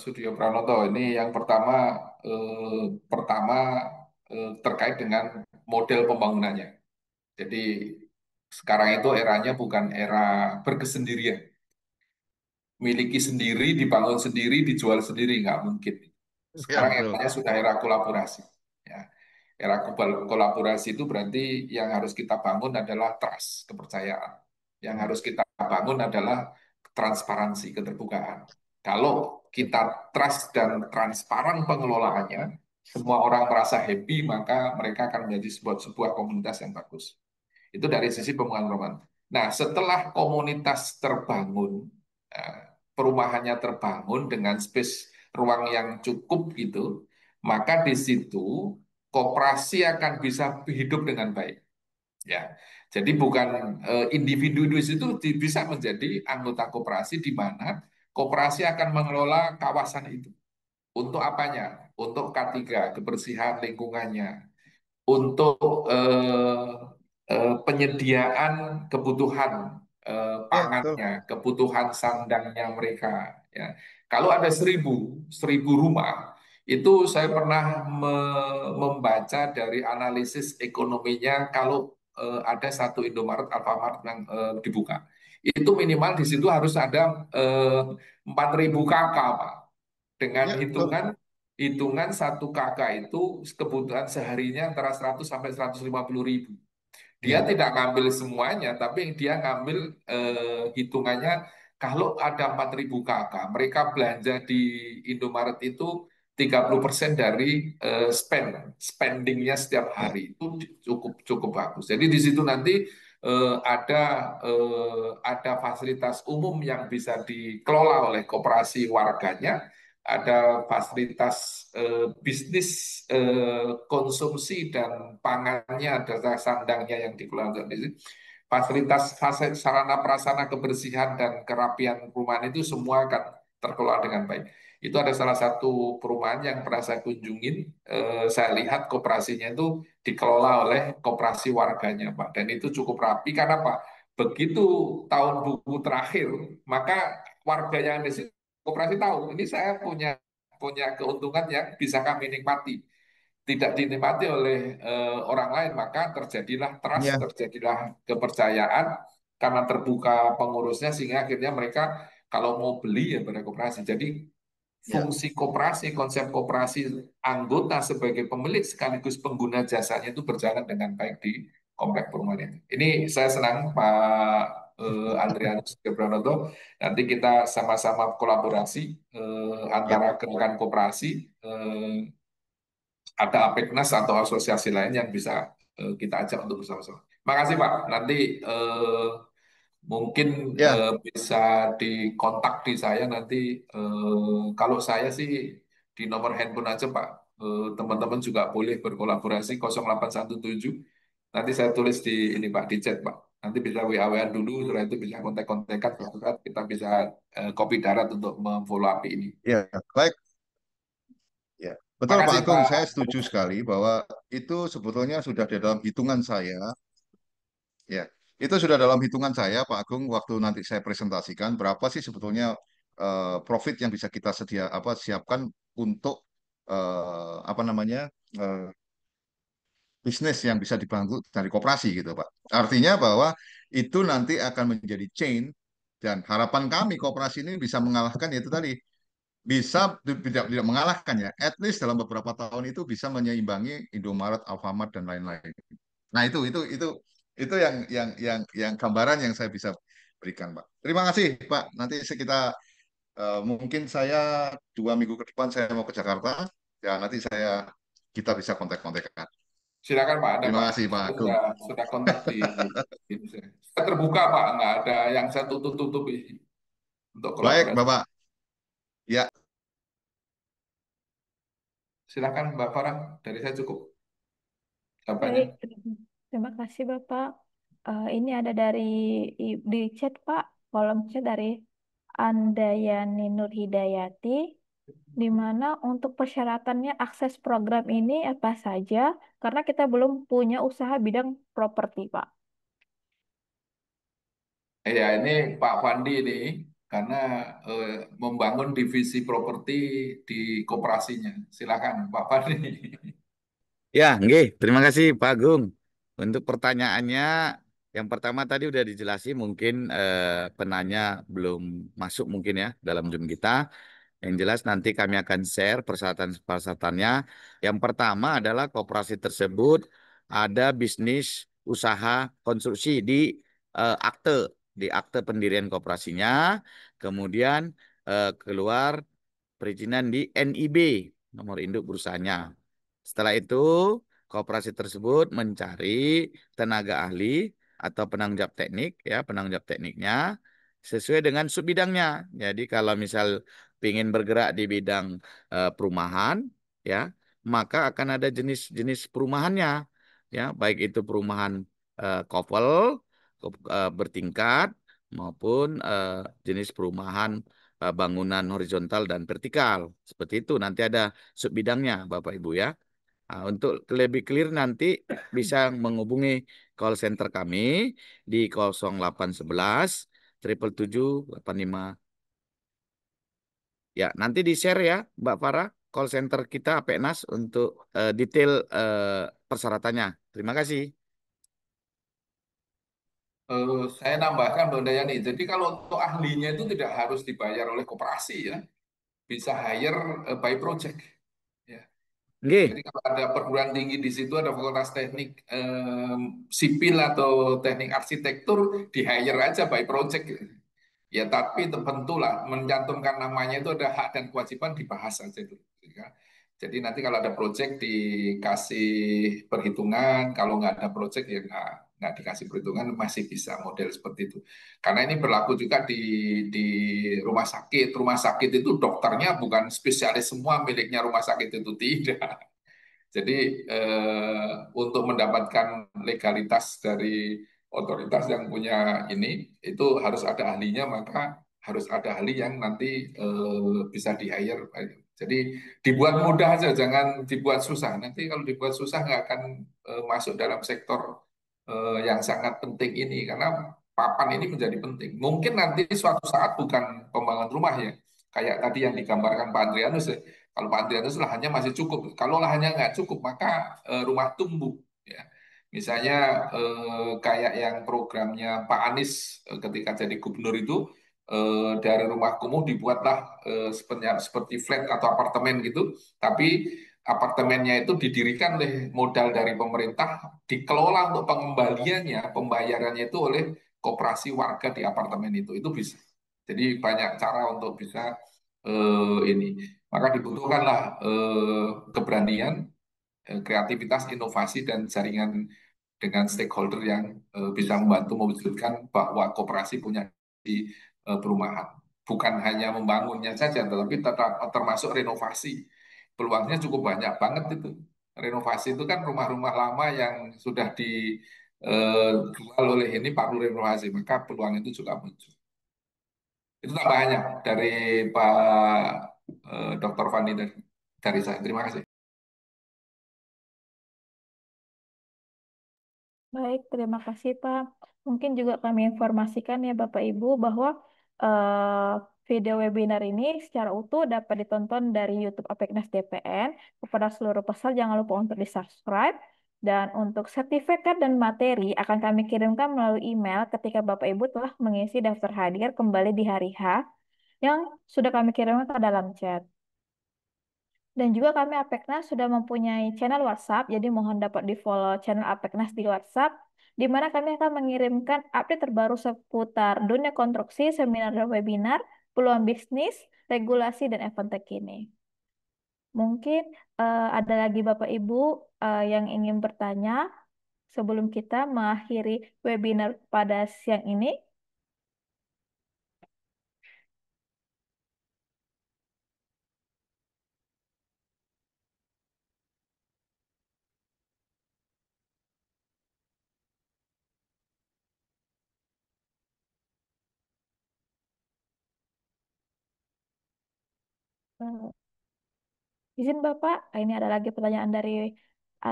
Sudiyo Pranoto. Ini yang pertama terkait dengan model pembangunannya. Jadi sekarang itu eranya bukan era berkesendirian, miliki sendiri, dibangun sendiri, dijual sendiri, nggak mungkin. Ya Sekarang betul. eranya sudah era kolaborasi. Ya. Era kolaborasi itu berarti yang harus kita bangun adalah trust, kepercayaan. Yang Hmm. harus kita bangun adalah transparansi, keterbukaan. Kalau kita trust dan transparan pengelolaannya, semua orang merasa happy, maka mereka akan menjadi sebuah komunitas yang bagus. Itu dari sisi pembangunan perumahan. Nah, setelah komunitas terbangun, perumahannya terbangun dengan space ruang yang cukup gitu, maka di situ koperasi akan bisa hidup dengan baik. Ya, jadi bukan individu di situ bisa menjadi anggota koperasi di mana koperasi akan mengelola kawasan itu. Untuk apanya? Untuk K3, kebersihan lingkungannya, untuk penyediaan kebutuhan Ya betul. pangannya, kebutuhan sandangnya mereka. Ya. Kalau ada 1.000 rumah, itu saya pernah membaca dari analisis ekonominya kalau ada satu Indomaret, Alfamart yang dibuka. Itu minimal di situ harus ada 4.000 KK, Pak. Dengan Ya betul. hitungan satu kakak itu kebutuhan seharinya antara 100 sampai 150.000. Dia Ya. tidak ngambil semuanya, tapi dia ngambil hitungannya kalau ada 4.000 kakak, mereka belanja di Indomaret itu 30% dari spendingnya setiap hari itu cukup cukup bagus. Jadi di situ nanti ada fasilitas umum yang bisa dikelola oleh koperasi warganya, ada fasilitas bisnis konsumsi dan pangannya, ada sandangnya yang dikelola di sini. Fasilitas sarana prasarana kebersihan dan kerapian perumahan itu semua akan terkelola dengan baik. Itu ada salah satu perumahan yang pernah saya kunjungin. Saya lihat koperasinya itu dikelola oleh koperasi warganya, Pak. Dan itu cukup rapi karena Pak, begitu tahun buku terakhir, maka warga yang di situ koperasi tahu ini saya punya punya keuntungan yang bisa kami nikmati, tidak dinikmati oleh orang lain, maka terjadilah trust, Ya. terjadilah kepercayaan karena terbuka pengurusnya sehingga akhirnya mereka kalau mau beli ya pada koperasi. Jadi Ya. fungsi koperasi, konsep koperasi anggota sebagai pemilik sekaligus pengguna jasanya itu berjalan dengan baik di komplek perumahan ini. Ini saya senang Pak Adrianus Gebranoto. Nanti kita sama-sama kolaborasi Ya. antara rekan koperasi, ada APEKNAS atau asosiasi lain yang bisa kita ajak untuk bersama-sama. Makasih Pak. Nanti mungkin Ya. bisa dikontak di saya nanti. Kalau saya sih di nomor handphone aja Pak. Teman-teman juga boleh berkolaborasi 0817. Nanti saya tulis di ini Pak, di chat Pak. Nanti bisa WA-WA dulu, setelah itu bisa kontak-kontakan, kita bisa kopi darat untuk memfollow up ini. Ya. Baik. Ya. Terima Betul Pak kasih Agung, Pak. saya setuju sekali bahwa itu sebetulnya sudah di dalam hitungan saya, ya. Itu sudah dalam hitungan saya Pak Agung waktu nanti saya presentasikan berapa sih sebetulnya profit yang bisa kita siapkan untuk apa namanya eh, bisnis yang bisa dibangun dari koperasi gitu Pak. Artinya bahwa itu nanti akan menjadi chain dan harapan kami koperasi ini bisa mengalahkan yaitu tadi bisa tidak mengalahkan ya, at least dalam beberapa tahun itu bisa menyeimbangi Indomaret, Alfamart dan lain-lain. Nah itu yang gambaran yang saya bisa berikan Pak. Terima kasih Pak. Nanti kita mungkin saya 2 minggu ke depan saya mau ke Jakarta. Ya nanti kita bisa kontak-kontakan. Silakan Pak, ada Terima Pak. kasih Pak Saya Agung. sudah kontak di ini. Saya terbuka Pak, nggak ada yang saya tutup-tutupi untuk Baik kolaborasi. Bapak. Ya, Silakan Mbak Farah, dari saya cukup jawabannya. Baik, terima kasih Bapak. Ini ada di chat Pak, kolom chat dari Andayani Nur Hidayati, di mana untuk persyaratannya akses program ini apa saja, karena kita belum punya usaha bidang properti Pak. Ya, ini Pak Fandi ini karena eh, membangun divisi properti di koperasinya. Silakan Pak Fandi. Ya, nggih. Terima kasih Pak Agung. Untuk pertanyaannya, yang pertama tadi udah dijelasin, mungkin penanya belum masuk mungkin ya dalam Zoom kita. Yang jelas nanti kami akan share persyaratan-persyaratannya. Yang pertama adalah koperasi tersebut ada bisnis usaha konstruksi akte, di akte pendirian koperasinya. Kemudian keluar perizinan di NIB, nomor induk perusahaannya. Setelah itu, koperasi tersebut mencari tenaga ahli atau penanggung jawab teknik, ya penanggung jawab tekniknya sesuai dengan sub bidangnya. Jadi kalau misal ingin bergerak di bidang perumahan, ya maka akan ada jenis-jenis perumahannya, ya baik itu perumahan kovel bertingkat maupun jenis perumahan bangunan horizontal dan vertikal. Seperti itu nanti ada sub bidangnya, Bapak Ibu ya. Nah, untuk lebih clear nanti bisa menghubungi call center kami di 0811 777 85. Ya, nanti di-share ya, Mbak Farah, call center kita Apeknas untuk detail persyaratannya. Terima kasih. Saya nambahkan Mbak Dayani. Jadi kalau untuk ahlinya itu tidak harus dibayar oleh koperasi ya, bisa hire by project. Ya. Nggih. Jadi kalau ada perguruan tinggi di situ, ada fakultas teknik sipil atau teknik arsitektur, di hire aja by project. Ya, tapi tentulah mencantumkan namanya itu ada hak dan kewajiban dibahas saja itu. Ya. Jadi nanti kalau ada project dikasih perhitungan, kalau nggak ada project ya nggak dikasih perhitungan masih bisa model seperti itu. Karena ini berlaku juga di rumah sakit. Rumah sakit itu dokternya bukan spesialis semua miliknya rumah sakit itu tidak. Jadi untuk mendapatkan legalitas dari otoritas yang punya ini itu harus ada ahlinya, maka harus ada ahli yang nanti bisa di hire. Jadi dibuat mudah aja, jangan dibuat susah. Nanti kalau dibuat susah nggak akan masuk dalam sektor yang sangat penting ini karena papan ini menjadi penting. Mungkin nanti suatu saat bukan pembangunan rumah ya, kayak tadi yang digambarkan Pak Adrianus ya. Kalau Pak Adrianus lahannya masih cukup. Kalau lahannya nggak cukup, maka rumah tumbuh. Ya. Misalnya kayak yang programnya Pak Anies ketika jadi gubernur itu, dari rumah kumuh dibuatlah seperti flat atau apartemen gitu. Tapi apartemennya itu didirikan oleh modal dari pemerintah, dikelola untuk pengembaliannya, pembayarannya itu oleh koperasi warga di apartemen itu bisa. Jadi banyak cara untuk bisa ini. Maka dibutuhkanlah keberanian, kreativitas, inovasi, dan jaringan dengan stakeholder yang bisa membantu mewujudkan bahwa koperasi punya di perumahan. Bukan hanya membangunnya saja, tetapi termasuk renovasi. Peluangnya cukup banyak banget itu. Renovasi itu kan rumah-rumah lama yang sudah dijual oleh ini perlu renovasi, maka peluang itu juga muncul. Itu tambahannya dari Pak Dr. Fandi dari saya. Terima kasih. Baik, terima kasih Pak. Mungkin juga kami informasikan ya Bapak Ibu bahwa eh, video webinar ini secara utuh dapat ditonton dari YouTube Apeknas DPN. Kepada seluruh peserta jangan lupa untuk di-subscribe. Dan untuk sertifikat dan materi akan kami kirimkan melalui email ketika Bapak Ibu telah mengisi daftar hadir kembali di hari H yang sudah kami kirimkan ke dalam chat. Dan juga kami Apeknas sudah mempunyai channel WhatsApp, jadi mohon dapat di-follow channel Apeknas di WhatsApp, di mana kami akan mengirimkan update terbaru seputar dunia konstruksi, seminar dan webinar, peluang bisnis, regulasi, dan event terkini. Mungkin ada lagi Bapak Ibu yang ingin bertanya sebelum kita mengakhiri webinar pada siang ini. Eh, Izin Bapak, ini ada lagi pertanyaan dari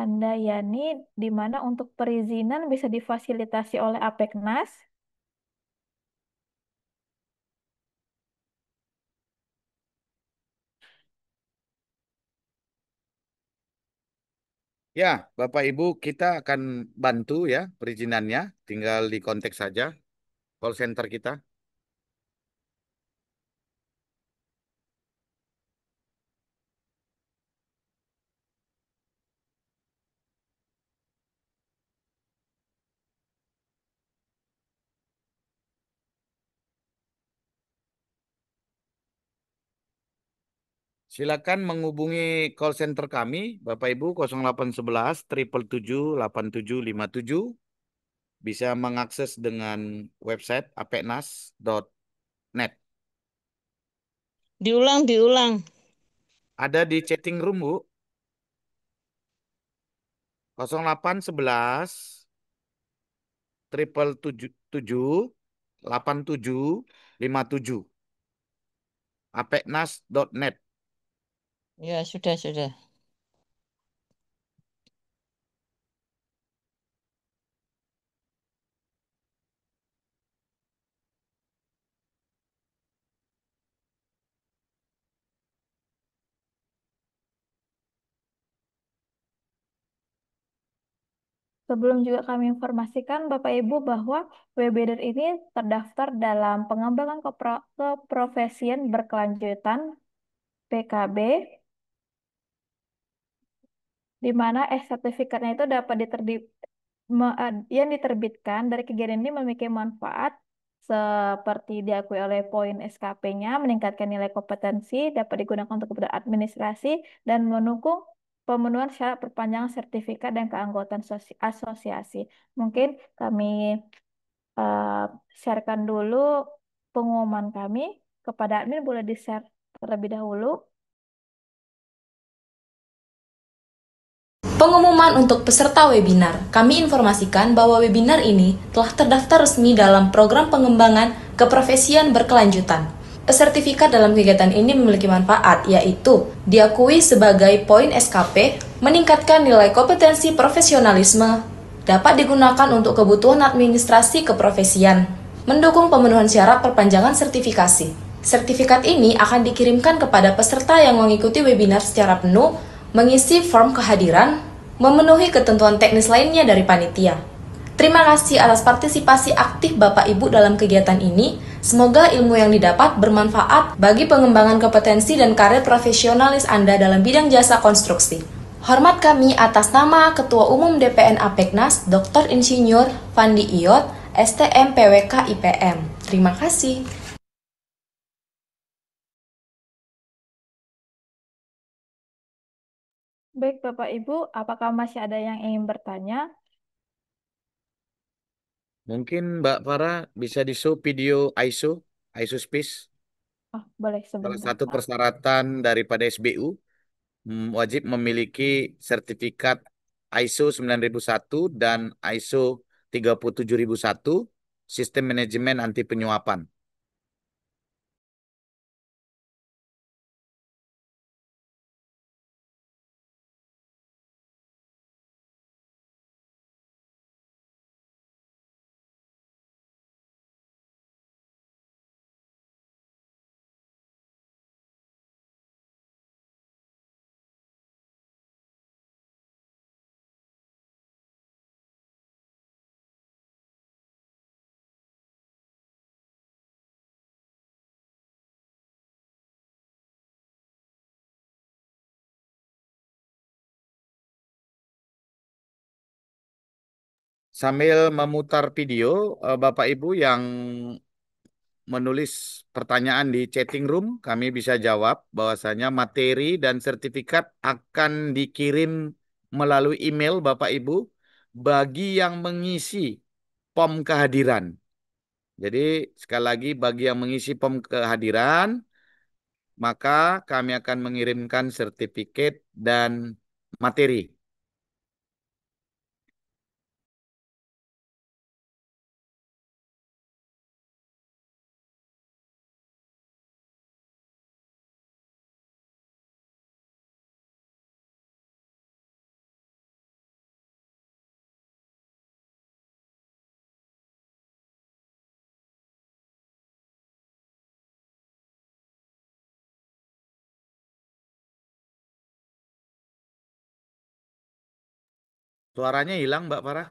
Anda Yani, di mana untuk perizinan bisa difasilitasi oleh Apeknas. Ya, Bapak Ibu, kita akan bantu ya perizinannya, tinggal di kontak saja call center kita. Silakan menghubungi call center kami, Bapak Ibu 0811 777 bisa mengakses dengan website apeknas.net. Diulang, diulang. Ada di chatting room, Bu. 0811 777 apeknas.net. Ya, sudah, sudah. Sebelum juga kami informasikan Bapak Ibu bahwa webinar ini terdaftar dalam pengembangan keprofesian berkelanjutan PKB, di mana sertifikatnya itu dapat yang diterbitkan dari kegiatan ini memiliki manfaat seperti diakui oleh poin SKP-nya, meningkatkan nilai kompetensi, dapat digunakan untuk kepentingan administrasi, dan mendukung pemenuhan syarat perpanjangan sertifikat dan keanggotaan asosiasi. Mungkin kami eh, sharekan dulu pengumuman kami kepada admin, boleh di-share terlebih dahulu. Pengumuman untuk peserta webinar. Kami informasikan bahwa webinar ini telah terdaftar resmi dalam program pengembangan keprofesian berkelanjutan. Sertifikat dalam kegiatan ini memiliki manfaat, yaitu diakui sebagai poin SKP, meningkatkan nilai kompetensi profesionalisme, dapat digunakan untuk kebutuhan administrasi keprofesian, mendukung pemenuhan syarat perpanjangan sertifikasi. Sertifikat ini akan dikirimkan kepada peserta yang mengikuti webinar secara penuh, mengisi form kehadiran, memenuhi ketentuan teknis lainnya dari panitia. Terima kasih atas partisipasi aktif Bapak Ibu dalam kegiatan ini. Semoga ilmu yang didapat bermanfaat bagi pengembangan kompetensi dan karir profesionalis Anda dalam bidang jasa konstruksi. Hormat kami atas nama Ketua Umum DPN Apeknas, Dr. Insinyur Fandi Iyot, STM PWK IPM. Terima kasih. Baik Bapak Ibu, apakah masih ada yang ingin bertanya? Mungkin Mbak Farah bisa di-show video ISO Space. Oh, boleh Salah sebentar satu Pak. persyaratan daripada SBU wajib memiliki sertifikat ISO 9001 dan ISO 37001 sistem manajemen anti penyuapan. sambil memutar video, Bapak Ibu yang menulis pertanyaan di chatting room, kami bisa jawab bahwasanya materi dan sertifikat akan dikirim melalui email Bapak Ibu bagi yang mengisi POM kehadiran. Jadi sekali lagi bagi yang mengisi POM kehadiran, maka kami akan mengirimkan sertifikat dan materi. Suaranya hilang, Mbak Farah.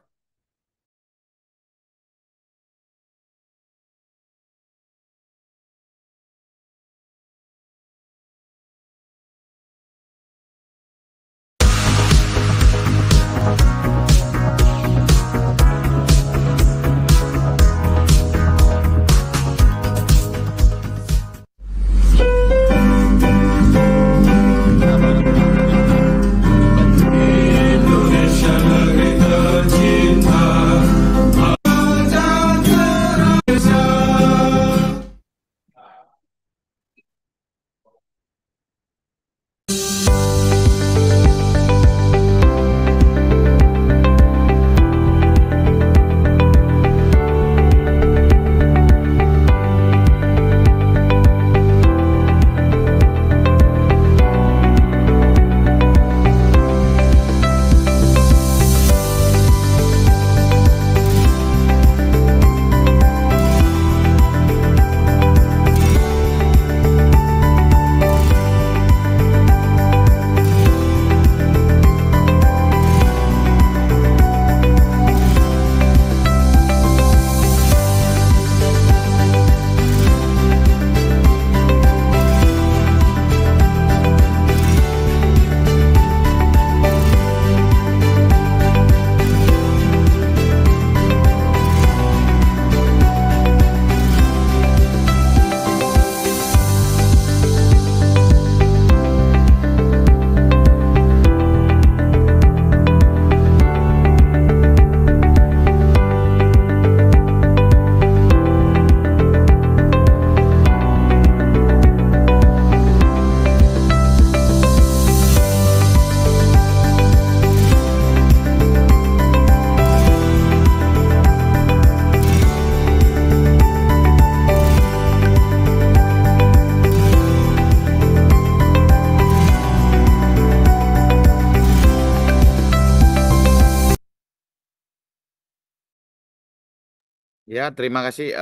Ya, terima kasih.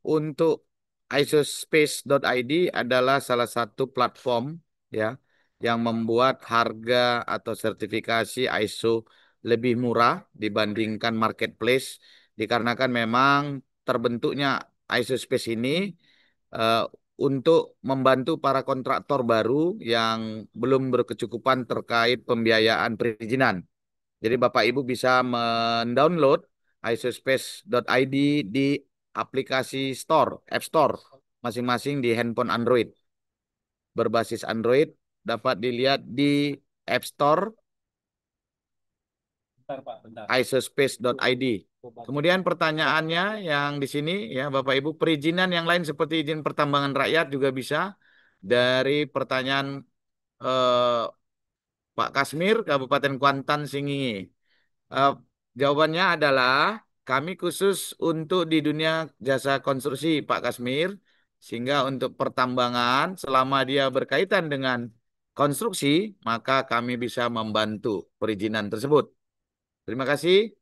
Untuk isospace.id adalah salah satu platform ya yang membuat harga atau sertifikasi ISO lebih murah dibandingkan marketplace dikarenakan memang terbentuknya isospace ini eh, untuk membantu para kontraktor baru yang belum berkecukupan terkait pembiayaan perizinan. Jadi Bapak Ibu bisa mendownload isospace.id di aplikasi store, App Store masing-masing di handphone Android. Berbasis Android dapat dilihat di App Store isospace.id. Kemudian pertanyaannya yang di sini ya Bapak Ibu, perizinan yang lain seperti izin pertambangan rakyat juga bisa dari pertanyaan eh, Pak Kasmir, Kabupaten Kuantan, Singingi. Eh, Jawabannya adalah kami khusus untuk di dunia jasa konstruksi, Pak Kasmir, sehingga untuk pertambangan selama dia berkaitan dengan konstruksi, maka kami bisa membantu perizinan tersebut. Terima kasih.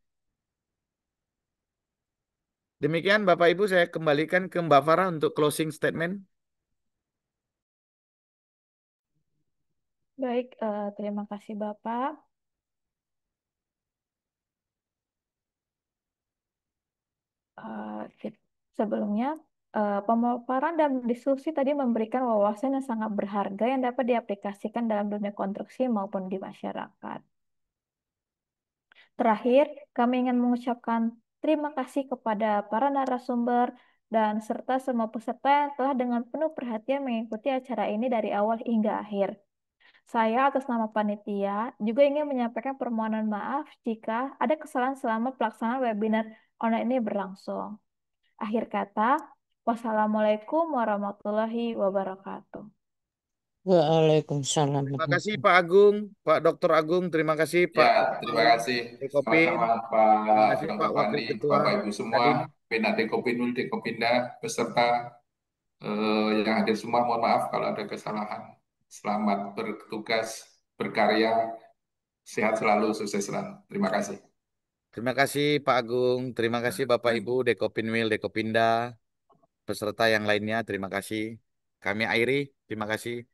Demikian Bapak Ibu, saya kembalikan ke Mbak Farah untuk closing statement. Baik, terima kasih Bapak. Sebelumnya, pemaparan dan diskusi tadi memberikan wawasan yang sangat berharga yang dapat diaplikasikan dalam dunia konstruksi maupun di masyarakat. Terakhir, kami ingin mengucapkan terima kasih kepada para narasumber dan serta semua peserta yang telah dengan penuh perhatian mengikuti acara ini dari awal hingga akhir. Saya atas nama panitia juga ingin menyampaikan permohonan maaf jika ada kesalahan selama pelaksanaan webinar online ini berlangsung. Akhir kata, wassalamualaikum warahmatullahi wabarakatuh. Waalaikumsalam. Terima kasih Pak Agung, Pak Dr. Agung, terima kasih Pak Ya, terima kasih. Dekopin, Sama-sama terima Pak kasih Pak Dr. Wakil Fadli, Ketua Bapak Ibu semua, Kadin. Pena Dekopinul, Dekopinda, beserta yang hadir semua. Mohon maaf kalau ada kesalahan. Selamat bertugas, berkarya, sehat selalu, sukses selalu. Terima kasih. Terima kasih Pak Agung, terima kasih Bapak Ibu Dekopinwil, Dekopinda, peserta yang lainnya, terima kasih. Kami akhiri, terima kasih.